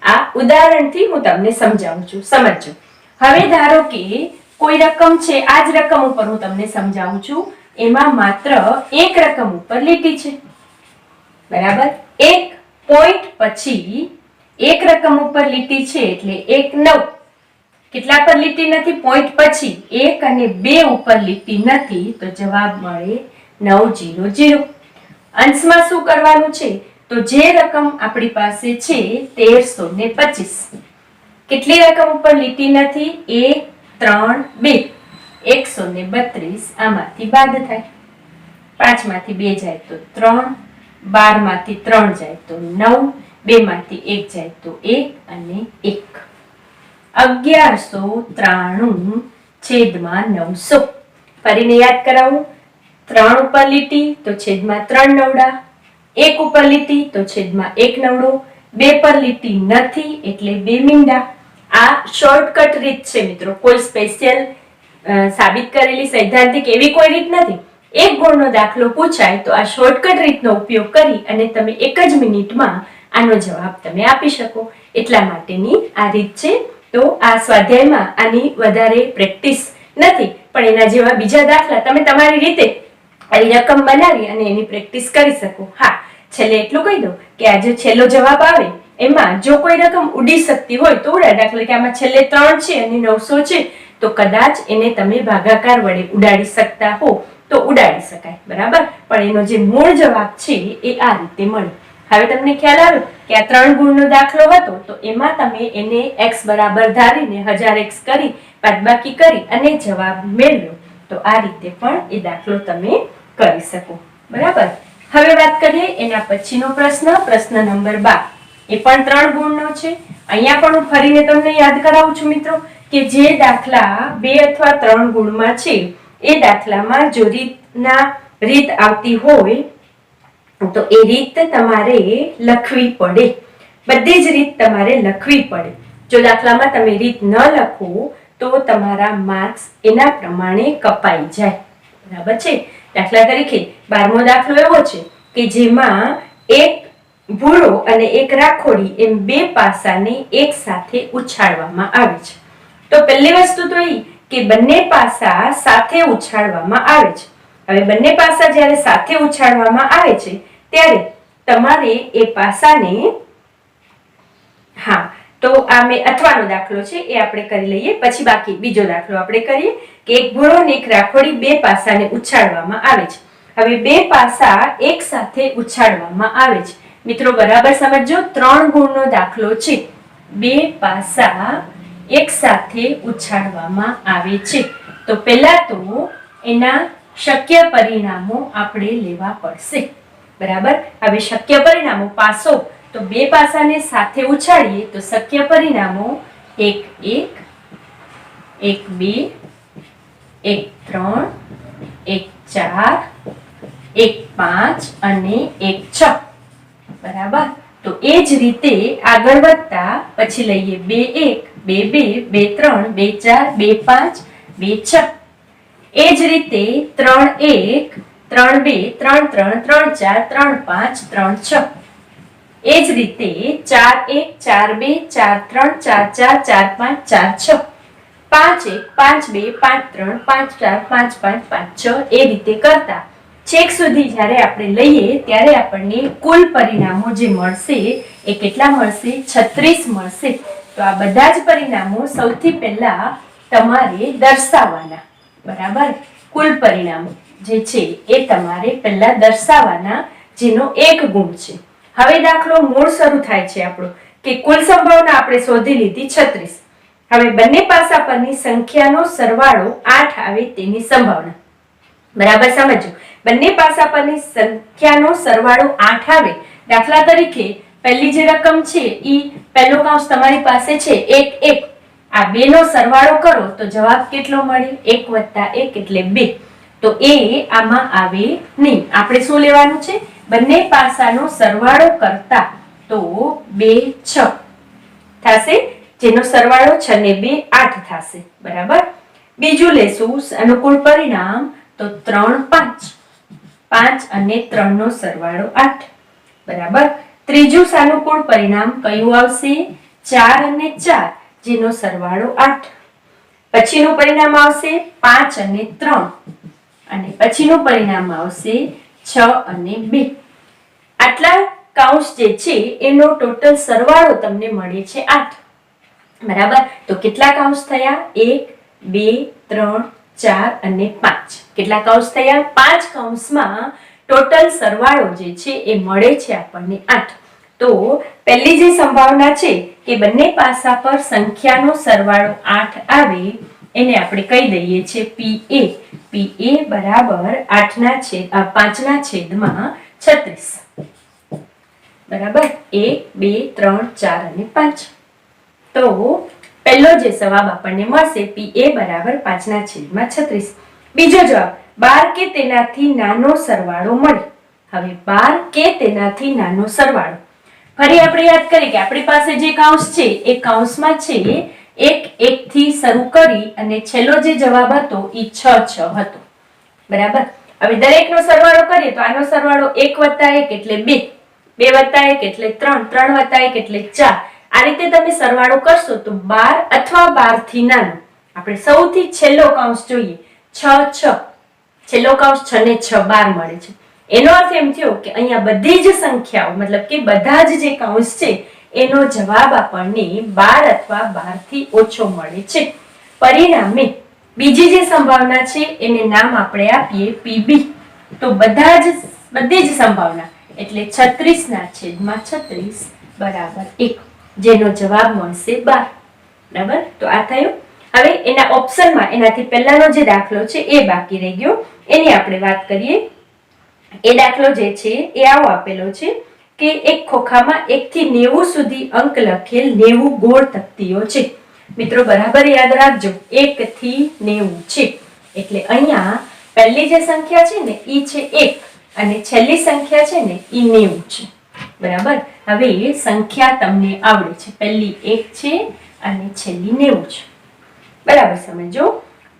આ ઉદાહરણથી હું તમને સમજાવું છું, સમજો. હવે ધારો કે કોઈ રકમ છે, આ જ રકમ ઉપર હું તમને સમજાવું છું, એમાં માત્ર 1 રકમ ઉપર લીટી છે, બરાબર. 1 પોઈન્ટ પછી 1 રકમ ઉપર લીટી છે એટલે 1 9. કેટલા પર લીટી નથી? પોઈન્ટ પછી 1 અને 2 ઉપર લીટી નથી, તો જવાબ મળે 900. અંશમાં શું કરવાનું છે? તો જે રકમ આપણી પાસે છે 1325, કેટલી રકમ ઉપર લીટી નથી? 1 3 2, 132 આમાંથી બાદ થાય. 5 માંથી 2 જાય તો 3, 12 માંથી 3 જાય તો 9, 2 માંથી 1 જાય તો 1 અને 1. 1193 છેદમાં 900. ફરીને યાદ કરાવું. 3 ઉપર લીટી તો છેદમાં 3 નવડા, 1 ઉપર લીટી તો છેદમાં 1 નવડો, 2 પર લીટી નથી એટલે 2 મીંડા. આ શોર્ટકટ રીત છે મિત્રો, કોઈ સ્પેશિયલ સાબિત કરેલી સૈદ્ધાંતિક એવી કોઈ રીત નથી. 1 ગુણનો દાખલો પૂછાય તો આ શોર્ટકટ રીતનો ઉપયોગ કરી અને તમે 1 જ મિનિટમાં આનો જવાબ તમે આપી શકો, એટલા માટેની આ રીત છે. તો આ સ્વાધ્યાયમાં આની વધારે પ્રેક્ટિસ નથી, પણ એના જેવા બીજા દાખલા તમે તમારી રીતે આવી રકમ બનાવી અને એની પ્રેક્ટિસ કરી શકો. હા, છેલ્લે એટલું કહી દઉં કે આ જે છેલ્લો જવાબ આવે એમાં જો કોઈ રકમ ઉડી શકતી હોય તો ઉડાડ. દાખલા કે આમાં છેલ્લે 3 છે અને 900 છે, તો કદાચ એને તમે ભાગાકાર વડે ઉડાડી શકતા હો તો ઉડાડી શકાય, બરાબર. પણ એનો જે મૂળ જવાબ છે એ આ રીતે મળે. હવે તમને ખ્યાલ આવ્યો કે આ 3 ગુણનો દાખલો હતો, તો એમાં તમે એને x બરાબર ધારીને 1000x કરી બાદબાકી કરી અને જવાબ મેળવ્યો. તો આ રીતે પણ એ દાખલો તમે કરી શકો, બરાબર. હવે વાત કરીએ એના પછીનો પ્રશ્ન, પ્રશ્ન નંબર 12. એ પણ 3 ગુણનો છે. અહીંયા પણ હું ફરીને તમને યાદ કરાવું છું મિત્રો કે જે દાખલા 2 અથવા 3 ગુણમાં છે એ દાખલામાં જો રીત આવતી હોય તો એ રીત તમારે લખવી પડે. બધી જ રીત તમારે લખવી પડે. જો દાખલામાં તમે રીત ન લખો તો તમારા માર્ક્સ એના પ્રમાણે કપાઈ જાય, બરાબર છે. દાખલા તરીકે 12મો દાખલો એવો છે કે જેમાં એક ભૂરો અને એક રાખોડી એમ 2 પાસાને એક સાથે ઉછાળવામાં આવે છે. તો પહેલી વસ્તુ તો એ કે બંને પાસા સાથે ઉછાળવામાં આવે છે. હવે બંને પાસા જ્યારે સાથે ઉછાળવામાં આવે છે ત્યારે તમારે એ પાસાને, હા, તો આ મેં અથવાનો દાખલો છે એ આપણે કરી લઈએ, પછી બાકી બીજો દાખલો આપણે કરીએ કે એક ભૂરો અને એક રાખોડી 2 પાસાને ઉછાળવામાં આવે છે. હવે 2 પાસા એક સાથે ઉછાળવામાં આવે છે. મિત્રો બરાબર સમજો, 3 ગુણનો દાખલો છે. 2 પાસા એક સાથે ઉછાળવામાં આવે છે. તો પહેલા તો એના શક્ય પરિણામો આપણે લેવા પડશે, બરાબર. હવે શક્ય પરિણામો, પાસો તો બે પાસાને સાથે ઉછાળીએ તો શક્ય પરિણામો 1 1 1 2 1 3 1 4 1 5 અને 1 6 બરાબર। તો એ જ રીતે આગળ વધતા પછી લઈએ 2 1 2 2 2 3 2 4 2 5 2 6 એ જ રીતે 3 1 3 2 3 3 3 4 3 5 3 6 એ જ રીતે 4 1 4 2 4 3 4 4 4 5 4 6 5 1 5 2 5 3 5 4 5 5 5 6 એ રીતે કરતા છેક સુધી જ્યારે આપણે લઈએ ત્યારે આપણને કુલ પરિણામો જે મળશે એ કેટલા મળશે 36 મળશે। તો આ બધા જ પરિણામો સૌથી પહેલા તમારે દર્શાવવાના, બરાબર। કુલ પરિણામો જે છે એ તમારે પહેલા દર્શાવવાના, જેનો એક ગુણ છે। હવે દાખલો મૂળ શરૂ થાય છે આપણો કે કુલ સંભાવના આપણે શોધી લીધી 36। હવે બંને પાસા પરની સંખ્યાનો સરવાળો 8 આવે તેની સંભાવના, બરાબર સમજો। બંને પાસા પરની સંખ્યાનો સરવાળો 8 આવે, દાખલા તરીકે પહેલી જે રકમ છે ઈ પહેલો કાંસ તમારી પાસે છે 1 1, આ બે નો સરવાળો કરો તો જવાબ કેટલો મળે 1 + 1 એટલે 2। તો એ આમાં આવે નહીં, આપણે શું લેવાનું છે બંને પાસાનો સરવાળો કરતા, તો 2 6 થશે, જેનો સરવાળો 6 ને 2 8 થશે, બરાબર। બીજું લેશું અનુકૂળ પરિણામ, તો 3 5, 5 અને 3 નો સરવાળો 8, બરાબર। ત્રીજું સાનુકૂળ પરિણામ કયું આવશે 4 અને 4, જેનો સરવાળો 8। પછીનું પરિણામ આવશે 5 અને 3, અને પછીનું પરિણામ આવશે 6 અને 2। આટલા કાઉન્સ જે છે એનો ટોટલ સરવાળો તમને મળે છે 8, બરાબર। તો કેટલા કાઉન્સ થયા 1 2 3 4 અને 5, કેટલા કાઉન્સ થયા 5 કાઉન્સમાં ટોટલ સરવાળો જે છે એ મળે છે આપણને 8। તો પહેલી જે સંભાવના છે કે બંને પાસા પર સંખ્યાનો સરવાળો 8 આવે એને આપણે કહી દઈએ છે PA, PA બરાબર 5 ના છેદમાં 36, બરાબર। 1 2 3 4 અને 5, તો પહેલો જે જવાબ આપણને મળશે PA બરાબર 5 ના છેદમાં 36। બીજો જવાબ 12 કે તેનાથી નાનો સરવાળો મળે। હવે 12 કે તેનાથી નાનો સરવાળો, ફરી આપણે યાદ કરીએ કે આપણી પાસે જે કાઉન્સ છે એ કાઉન્સમાં છે 1 1 થી શરૂ કરી અને છેલ્લો જે જવાબ હતો એ 6 6 હતો, બરાબર। હવે દરેકનો સરવાળો કરીએ તો આનો સરવાળો 1 + 1 એટલે 2, 2 + 1 એટલે 3, 3 + 1 એટલે 4, આ રીતે તમે સરવાળો કરશો તો 12 અથવા 12 થી નાનો, આપણે સૌથી છેલ્લો કાઉન્સ જોઈએ 6 6, છેલ્લો કાઉન્સ 6 ને 6 12 મળે છે। એનો અર્થ એમ થયો કે અહીંયા બધી જ સંખ્યાઓ મતલબ કે બધા જ જે કાઉન્સ છે એનો જવાબ આપણને 12 અથવા 12 થી ઓછો મળે છે। પરિણામે બીજી જે સંભાવના છે એને નામ આપણે આપીએ PB। તો બધી જ સંભાવના એટલે 36 ના છેદમાં 36 બરાબર 1, જેનો જવાબ મળશે 12, બરાબર। તો આ થયું। હવે એના ઓપ્શનમાં એનાથી પહેલાનો જે દાખલો છે એ બાકી રહી ગયો, એની આપણે વાત કરીએ। એ દાખલો જે છે એ આવો આપેલો છે કે એક ખોખામાં 1 થી 90 સુધી અંક લખેલ 90 ગોળ તકતીઓ છે। મિત્રો બરાબર યાદ રાખજો 1 થી 90 છે, એટલે અહીંયા પહેલી જે સંખ્યા છે ને ઈ છે 1 અને છેલ્લી સંખ્યા છે ને ઈ 90 છે, બરાબર। હવે એ સંખ્યા તમને આવડે છે, પહેલી 1 છે અને છેલ્લી 90 છે, બરાબર સમજો।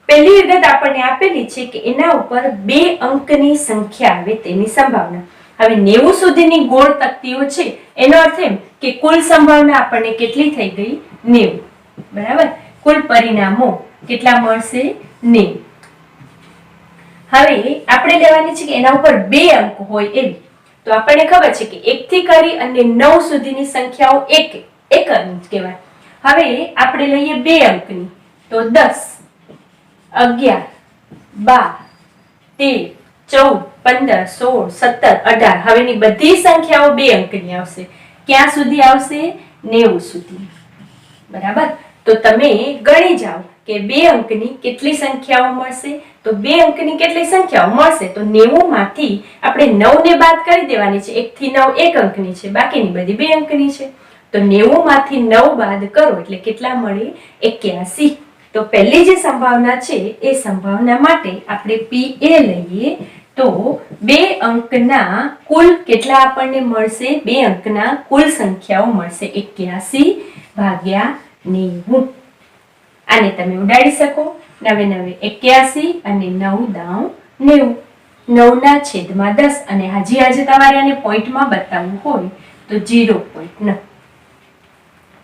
પહેલી વિગત આપણને આપેલી છે કે એના ઉપર 2 અંકની સંખ્યા આવે તેની સંભાવના। હવે 90 સુધીની ગોળ તકતીઓ છે એનો અર્થ એમ કે કુલ સંભાવના આપણને કેટલી થઈ ગઈ 90, બરાબર। કુલ પરિણામો કેટલા મળશે 90। હવે આપણે લેવાની છે કે એના ઉપર 2 અંક હોય એવી, તો આપણને ખબર છે કે 1 થી કરી અને 9 સુધીની સંખ્યાઓ એક અંક કહેવાય। હવે આપણે લઈએ 2 અંકની, તો 10 11 12 13 14 15 16 17 18, હવેની બધી સંખ્યાઓ 2 અંકની આવશે। ક્યાં સુધી આવશે 90 સુધી, બરાબર। તો તમે ગણી જાઓ કે 2 અંકની કેટલી સંખ્યાઓ મળશે, તો 2 અંકની કેટલી સંખ્યાઓ મળશે? તો 90 માંથી આપણે 9 ને બાદ કરી દેવાની છે. 1 થી 9 1 અંકની છે, બાકીની બધી 2 અંકની છે. તો 90 માંથી 9 બાદ કરો એટલે કેટલા મળે? 81. તો પહેલી જે સંભાવના છે એ સંભાવના માટે આપણે PA લઈએ તો 2 અંકના કુલ કેટલા આપણને મળશે? 2 અંકના કુલ સંખ્યાઓ મળશે 81 ભાગ્યા 90. આને તમે ઉડાડી શકો. 9 9 81 અને 9 દાવ 90. 9 ના છેદમાં 10 અને આજે તમારે આને પોઈન્ટમાં બતાવવું હોય તો 0.9.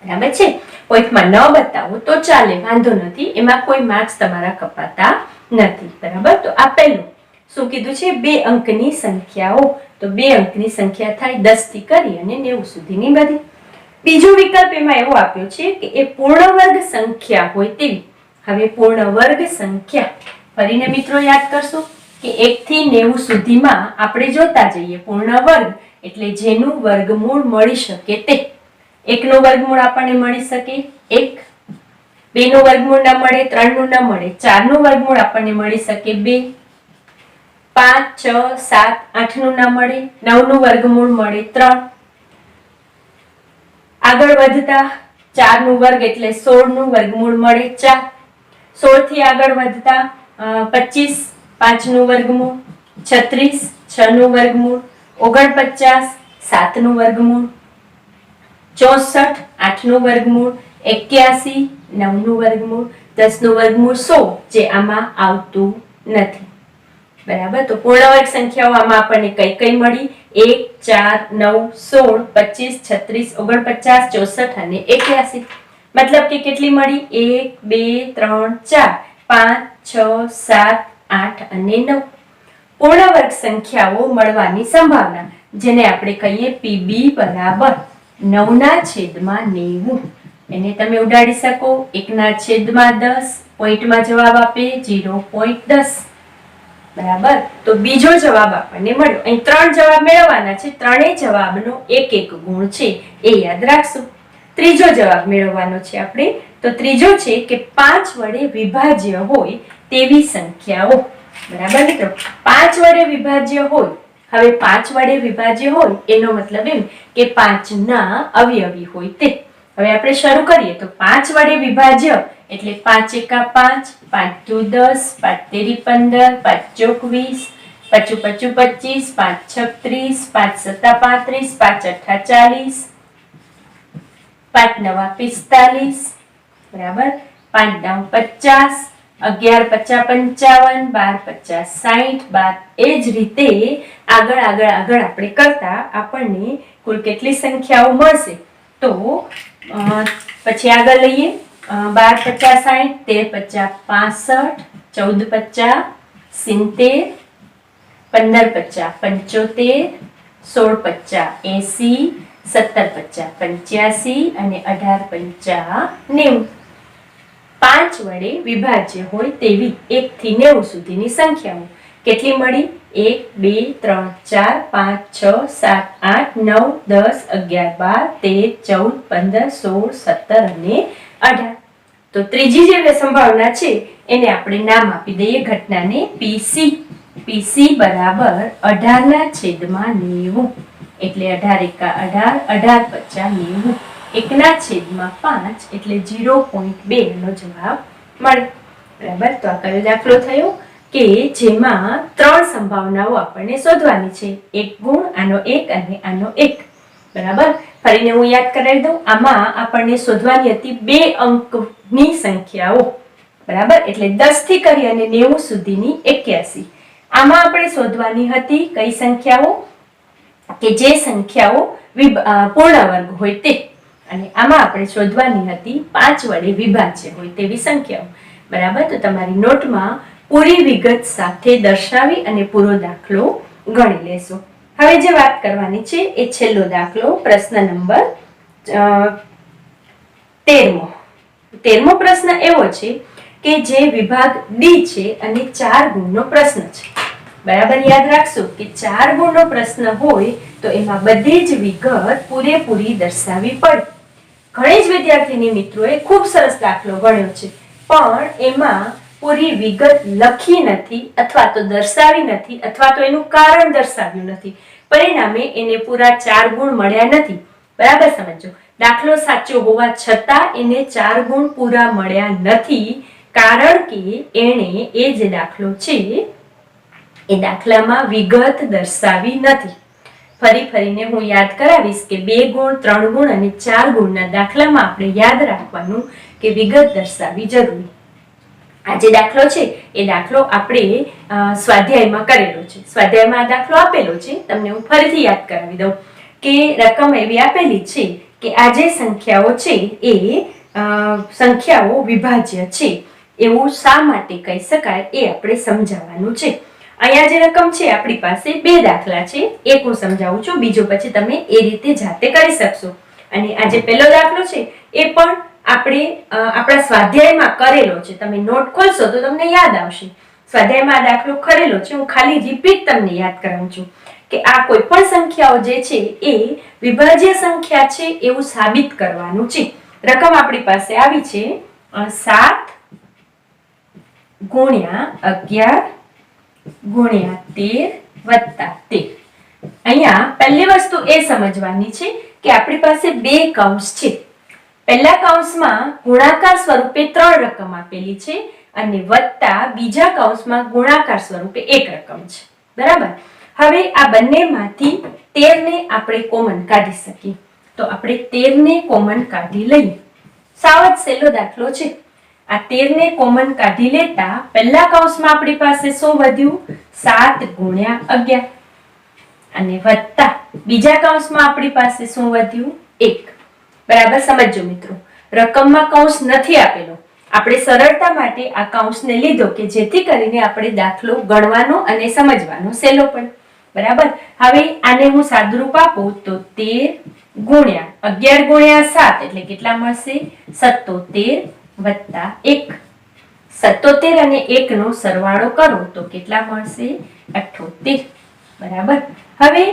બરાબર છે? પોઈન્ટમાં ન બતાવો તો ચાલે, વાંધો નથી, એમાં કોઈ માર્ક્સ તમારા કપાતા નથી. બરાબર? તો આ પહેલું શું કીધું છે? 2 અંકની સંખ્યાઓ. તો 2 અંકની સંખ્યા થાય 10 થી કરી અને 90 સુધીની બધી. બીજો વિકલ્પ એમાં એવો આપ્યો છે કે એ પૂર્ણ વર્ગ સંખ્યા હોય તેવી. હવે પૂર્ણ વર્ગ સંખ્યા ફરીને મિત્રો યાદ કરશો કે 1 થી 90 સુધીમાં આપણે જોતા જઈએ પૂર્ણ વર્ગ એટલે જેનું વર્ગમૂળ મળી શકે તે. 1 નું વર્ગમૂળ આપણને મળી શકે 1, 2 નું વર્ગમૂળ ન મળે, 3 નું ન મળે, 4 નું વર્ગમૂળ આપણને મળી શકે 2, 5, 6, 7, 8 નું ન મળે, 9 નું વર્ગમૂળ મળે 3. આગળ વધતા 4 નું વર્ગ એટલે 16 નું વર્ગમૂળ મળે 4. 16 થી આગળ વધતા 25, 5 નું વર્ગમૂળ, 36, 6 નું વર્ગમૂળ, 49, 7 નું વર્ગમૂળ, 64, 8 નું વર્ગમૂળ, 81, 9 નું વર્ગમૂળ, 10 નું વર્ગમૂળ 100 જે આમાં આવતું નથી. બરાબર? તો પૂર્ણ વર્ગ સંખ્યાઓ આમાં આપણને કઈ કઈ મળી? 1, 4, 9, 16, 25, 36, 49, 64 અને 81. મતલબ કે કેટલી મળી? 1, 2, 3, 4, 5, 6, 7, 8 અને 9. પૂર્ણ વર્ગ સંખ્યાઓ મળવાની સંભાવના જેને આપણે કહીએ PB બરાબર 9 ના છેદમાં 90. એને તમે ઉડાડી શકો. 1 ના છેદમાં 10 પોઈન્ટમાં જવાબ આપે 0.10. બરાબર? તો બીજો જવાબ આપણને મળ્યો. અહીં 3 જવાબ મેળવવાના છે. ત્રણેય જવાબનો એક એક ગુણ છે એ યાદ રાખશું. ત્રીજો જવાબ મેળવવાનો છે આપણે. તો ત્રીજો છે કે 5 વડે વિભાજ્ય હોય તેવી સંખ્યાઓ. બરાબર મિત્રો? 5 વડે વિભાજ્ય હોય. હવે 5 વડે વિભાજ્ય હોય એનો મતલબ એમ કે 5 ના અવયવી હોય તે. હવે આપણે શરૂ કરીએ તો 5 વડે વિભાજ્ય એટલે 5 એકા 5, 5 દુ 10, 5 તેરી 15, 5 ચોક 20, 5 પચું 25, 5 છક 30, 5 સત્તા 35, 5 અઠ્ઠા 40, 5 નવા 45. બરાબર? 5 દાવ 50, 11 પચા 55, 12 પચા 60, 12 એ જ રીતે આગળ આગળ આગળ આપણે કરતા આપણને કુલ કેટલી સંખ્યાઓ મળશે? તો પછી આગળ લઈએ. 12 પચા 60, 13 પચા 65, 14 પચા 70, 15 પચા 75, 16 પચા 80, 17 પચા 85 અને 18 પંચા 90. 5 વડે વિભાજ્ય હોય તેવી 1 થી 90 સુધીની સંખ્યાઓ કેટલી મળી? 1, 2, 3, 4, 5, 6, 7, 8, 9, 10, 11, 12, 13, 14, 15, 16, 17 અને 18. તો ત્રીજી જે સંભાવના છે એને આપણે નામ આપી દઈએ ઘટનાને PC. PC બરાબર 18 ના છેદમાં 90. એટલે 18 એકા 18, 18 પચા 90. 1 ના છેદમાં 5 એટલે 0.2 નો જવાબ મળે. બરાબર? તો આ કયો દાખલો થયો કે જેમાં 3 સંભાવનાઓ આપણને શોધવાની છે. એક ગુણ, આનો એક અને આનો એક. બરાબર? ફરીને હું યાદ કરાવી દઉં. આમાં આપણને શોધવાની હતી 2 અંકની સંખ્યાઓ. બરાબર? એટલે 10 થી કરી અને 90 સુધીની 81. આમાં આપણે શોધવાની હતી કઈ સંખ્યાઓ? કે જે સંખ્યાઓ પૂર્ણ વર્ગ હોય તે. અને આમાં આપણે શોધવાની હતી 5 વડે વિભાજ્ય હોય તેવી સંખ્યાઓ. બરાબર? તો તમારી નોટમાં પૂરી વિગત સાથે દર્શાવી અને પૂરો દાખલો ગણી લેશો. હવે જે વાત કરવાની છે એ છેલ્લો દાખલો પ્રશ્ન નંબર 13મો. 13મો પ્રશ્ન એવો છે કે જે વિભાગ ડી છે અને 4 ગુણનો પ્રશ્ન છે. બરાબર? યાદ રાખશો કે 4 ગુણનો પ્રશ્ન હોય તો એમાં બધી જ વિગત પૂરેપૂરી દર્શાવવી પડે. ઘણી જ વિદ્યાર્થીની મિત્રોએ ખૂબ સરસ દાખલો ગણ્યો છે પણ એમાં પૂરી વિગત લખી નથી અથવા તો દર્શાવી નથી અથવા તો એનું કારણ દર્શાવ્યું નથી, પરિણામે એને પૂરા 4 ગુણ મળ્યા નથી. બરાબર સમજો. દાખલો સાચો હોવા છતાં એને 4 ગુણ પૂરા મળ્યા નથી, કારણ કે એણે એ જે દાખલો છે એ દાખલામાં વિગત દર્શાવી નથી. ફરીને હું યાદ કરાવીશ કે 2 ગુણ, 3 ગુણ અને 4 ગુણના દાખલામાં આપણે યાદ રાખવાનું કે વિગત દર્શાવવી જરૂરી. આ જે દાખલો છે એ દાખલો આપણે સ્વાધ્યાયમાં કરેલો છે. સ્વાધ્યાયમાં આ દાખલો આપેલો છે. તમને હું ફરીથી યાદ કરાવી દઉં કે રકમ એવી આપેલી છે કે આ જે સંખ્યાઓ છે એ સંખ્યાઓ વિભાજ્ય છે એવું શા માટે કહી શકાય એ આપણે સમજાવવાનું છે. અહીંયા જે રકમ છે આપણી પાસે 2 દાખલા છે. એક હું સમજાવું છું, બીજો પછી તમે એ રીતે જાતે કરી શકશો. અને આ જે પહેલો દાખલો છે એ પણ આપણે આપણા સ્વાધ્યાયમાં કરેલો છે. તમે નોટ ખોલશો તો તમને યાદ આવશે. સ્વાધ્યાયમાં આ દાખલો કરેલો છે. હું ખાલી રિપીટ તમને યાદ કરાવું છું કે આ કોઈ પણ સંખ્યાઓ જે છે એ વિભાજ્ય સંખ્યા છે એવું સાબિત કરવાનું છે. રકમ આપણી પાસે આવી છે 7 ગુણ્યા 11 ગુણ્યા 13 વત્તા 13. અહીંયા પહેલી વસ્તુ એ સમજવાની છે કે આપણી પાસે 2 કૌંસ છે. પહેલા કૌંસમાં ગુણાકાર સ્વરૂપે 3 રકમ આપેલી છે અને વત્તા બીજા કૌંસમાં ગુણાકાર સ્વરૂપે 1 રકમ છે. બરાબર. હવે આ બંનેમાંથી 13 ને આપણે કોમન કાઢી શકીએ. તો આપણે 13 ને કોમન કાઢી લઈએ. સાવ જ સહેલો દાખલો છે. આ 13 ને કોમન કાઢી લેતા પહેલા કૌંસમાં આપણી પાસે શું વધ્યું? 7 ગુણ્યા 11 અને વત્તા બીજા કૌંસમાં આપણી પાસે શું વધ્યું? 1. બરાબર સમજો મિત્રો. રકમમાં કૌંસ નથી આપેલો. આપણે સરળતા માટે આ કૌંસને લીધો કે જેથી કરીને આપણે દાખલો ગણવાનો અને સમજવાનો સહેલો પડે. બરાબર. હવે આને હું સાદુરૂપ આપું તો 13 ગુણ્યા 11 ગુણ્યા 7 એટલે કેટલા મળશે? 77 વત્તા 1. 77 અને 1 નો સરવાળો કરો તો કેટલા મળશે? 78. બરાબર. હવે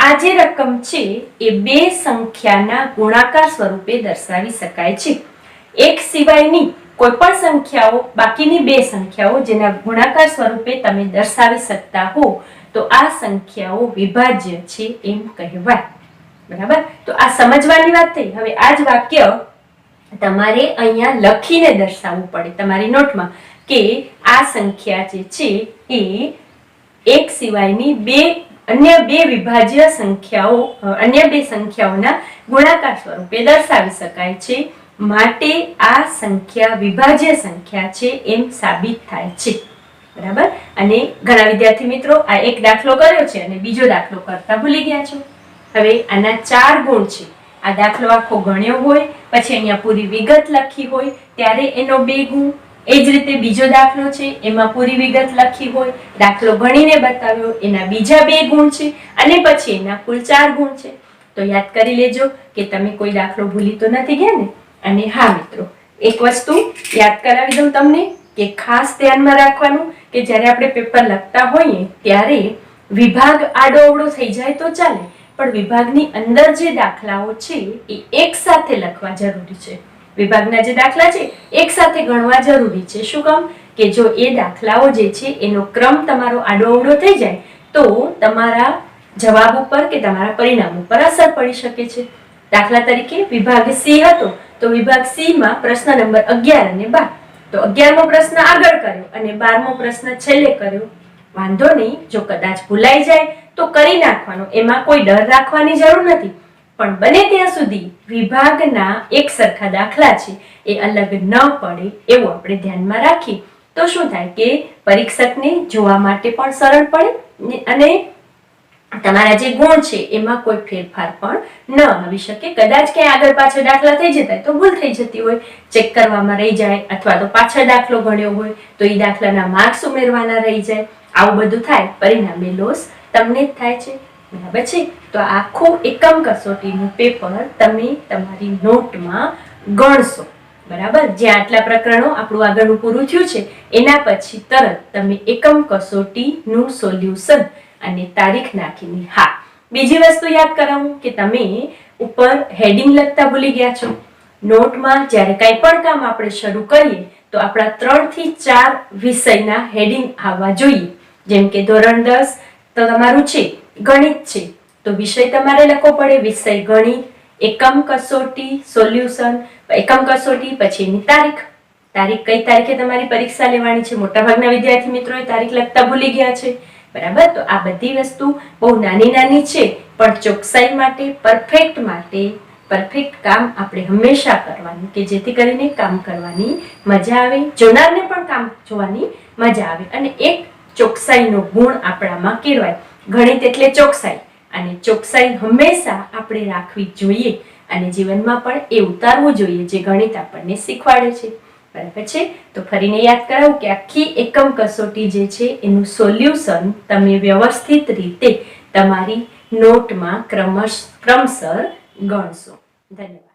આ જે રકમ છે એ 2 સંખ્યાના ગુણાકાર સ્વરૂપે દર્શાવી શકાય છે. એક સિવાયની કોઈ પણ સંખ્યાઓ, બાકીની 2 સંખ્યાઓ જેના ગુણાકાર સ્વરૂપે તમે દર્શાવી શકતા હો તો આ સંખ્યાઓ વિભાજ્ય છે એમ કહેવાય. બરાબર. તો આ સમજવાની વાત થઈ. હવે આ જ વાક્ય તમારે અહીંયા લખીને દર્શાવવું પડે તમારી નોટમાં કે આ સંખ્યા જે છે એ એક સિવાયની અન્ય બે વિભાજ્ય સંખ્યાઓ, અન્ય 2 સંખ્યાઓના ગુણાકાર સ્વરૂપે દર્શાવી શકાય છે, માટે આ સંખ્યા વિભાજ્ય સંખ્યા છે એમ સાબિત થાય છે. બરાબર. અને ઘણા વિદ્યાર્થી મિત્રો આ એક દાખલો કર્યો છે અને બીજો દાખલો કરતા ભૂલી ગયા છો. હવે આના 4 ગુણ છે. આ દાખલો આખો ગણ્યો હોય પછી અહીંયા પૂરી વિગત લખી હોય ત્યારે એનો 2 ગુણ. એ જ રીતે બીજો દાખલો છે એમાં પૂરી વિગત લખી હોય, દાખલો ગણીને બતાવ્યો, એના બીજા 2 ગુણ છે અને પછી એના કુલ 4 ગુણ છે. તો યાદ કરી લેજો કે તમે કોઈ દાખલો ભૂલી તો નથી ગયા ને. અને હા મિત્રો, એક વસ્તુ યાદ કરાવી દઉં તમને કે ખાસ ધ્યાનમાં રાખવાનું કે જ્યારે આપણે પેપર લખતા હોઈએ ત્યારે વિભાગ આડો અવળો થઈ જાય તો ચાલે, પણ વિભાગની અંદર જે દાખલાઓ છે એ એક સાથે લખવા જરૂરી છે. વિભાગના જે દાખલા છે એક સાથે ગણવા જરૂરી છે. શું કામ? કે જો એ દાખલાઓ જે છે એનો ક્રમ તમારો આડો અવળો થઈ જાય તો તમારા જવાબ ઉપર કે તમારા પરિણામ ઉપર અસર પડી શકે છે. દાખલા તરીકે વિભાગ સી હતો તો વિભાગ સી માં પ્રશ્ન નંબર 11 અને 12, તો 11મો પ્રશ્ન આગળ કર્યો અને 12મો પ્રશ્ન છેલ્લે કર્યો. વાંધો નહીં, જો કદાચ ભૂલાઈ જાય તો કરી નાખવાનો, એમાં કોઈ ડર રાખવાની જરૂર નથી. પણ બને ત્યાં સુધી વિભાગના એક સરખા દાખલા છે એ અલગ ન પડે એવું આપણે ધ્યાનમાં રાખીએ તો શું થાય કે પરીક્ષકને જોવા માટે પણ સરળ પડે અને તમારા જે ગુણ છે એમાં કોઈ ફેરફાર પણ ન આવી શકે. કદાચ ક્યાંય આગળ પાછળ દાખલા થઈ જતા તો ભૂલ થઈ જતી હોય, ચેક કરવામાં રહી જાય, અથવા તો પાછળ દાખલો ગણ્યો હોય તો એ દાખલાના માર્ક્સ ઉમેરવાના રહી જાય. આવું બધું થાય, પરિણામે લોસ તમને જ થાય છે. બરાબર છે. તો આખું એકમ કસોટીનું પેપર તમે તમારી નોટમાં ગણશો. બરાબર. જ્યાં આટલા પ્રકરણો આપણું આગળનું પૂરું થયું છે એના પછી તરત તમે એકમ કસોટીનું સોલ્યુશન અને તારીખ નાખીને. હા, બીજી વસ્તુ યાદ કરાવું કે તમે ઉપર હેડિંગ લખતા ભૂલી ગયા છો. નોટમાં જ્યારે કંઈ પણ કામ આપણે શરૂ કરીએ તો આપણા 3 થી 4 વિષયના હેડિંગ આવવા જોઈએ. જેમ કે ધોરણ 10 તો તમારું છે ગણિત છે, તો વિષય તમારે લખવો પડે વિષય ગણિત, એકમ કસોટી સોલ્યુશન, એકમ કસોટી પછી એની તારીખ, કઈ તારીખે તમારી પરીક્ષા લેવાની છે. મોટાભાગના વિદ્યાર્થી મિત્રોએ તારીખ લખતા ભૂલી ગયા છે, બરાબર. તો આ બધી વસ્તુ બહુ નાની નાની છે, પણ ચોકસાઈ માટે, પરફેક્ટ કામ આપણે હંમેશા કરવાનું, કે જેથી કરીને કામ કરવાની મજા આવે, જોનારને પણ કામ જોવાની મજા આવે અને એક ચોકસાઈનો ગુણ આપણામાં કેળવાય. ગણિત એટલે ચોકસાઈ, અને ચોકસાઈ હંમેશા આપણે રાખવી જોઈએ અને જીવનમાં પણ એ ઉતારવું જોઈએ જે ગણિત આપણને શીખવાડે છે, બરાબર છે. તો ફરીને યાદ કરાવું કે આખી એકમ કસોટી જે છે એનું સોલ્યુશન તમે વ્યવસ્થિત રીતે તમારી નોટમાં ક્રમશર ગણશો. ધન્યવાદ.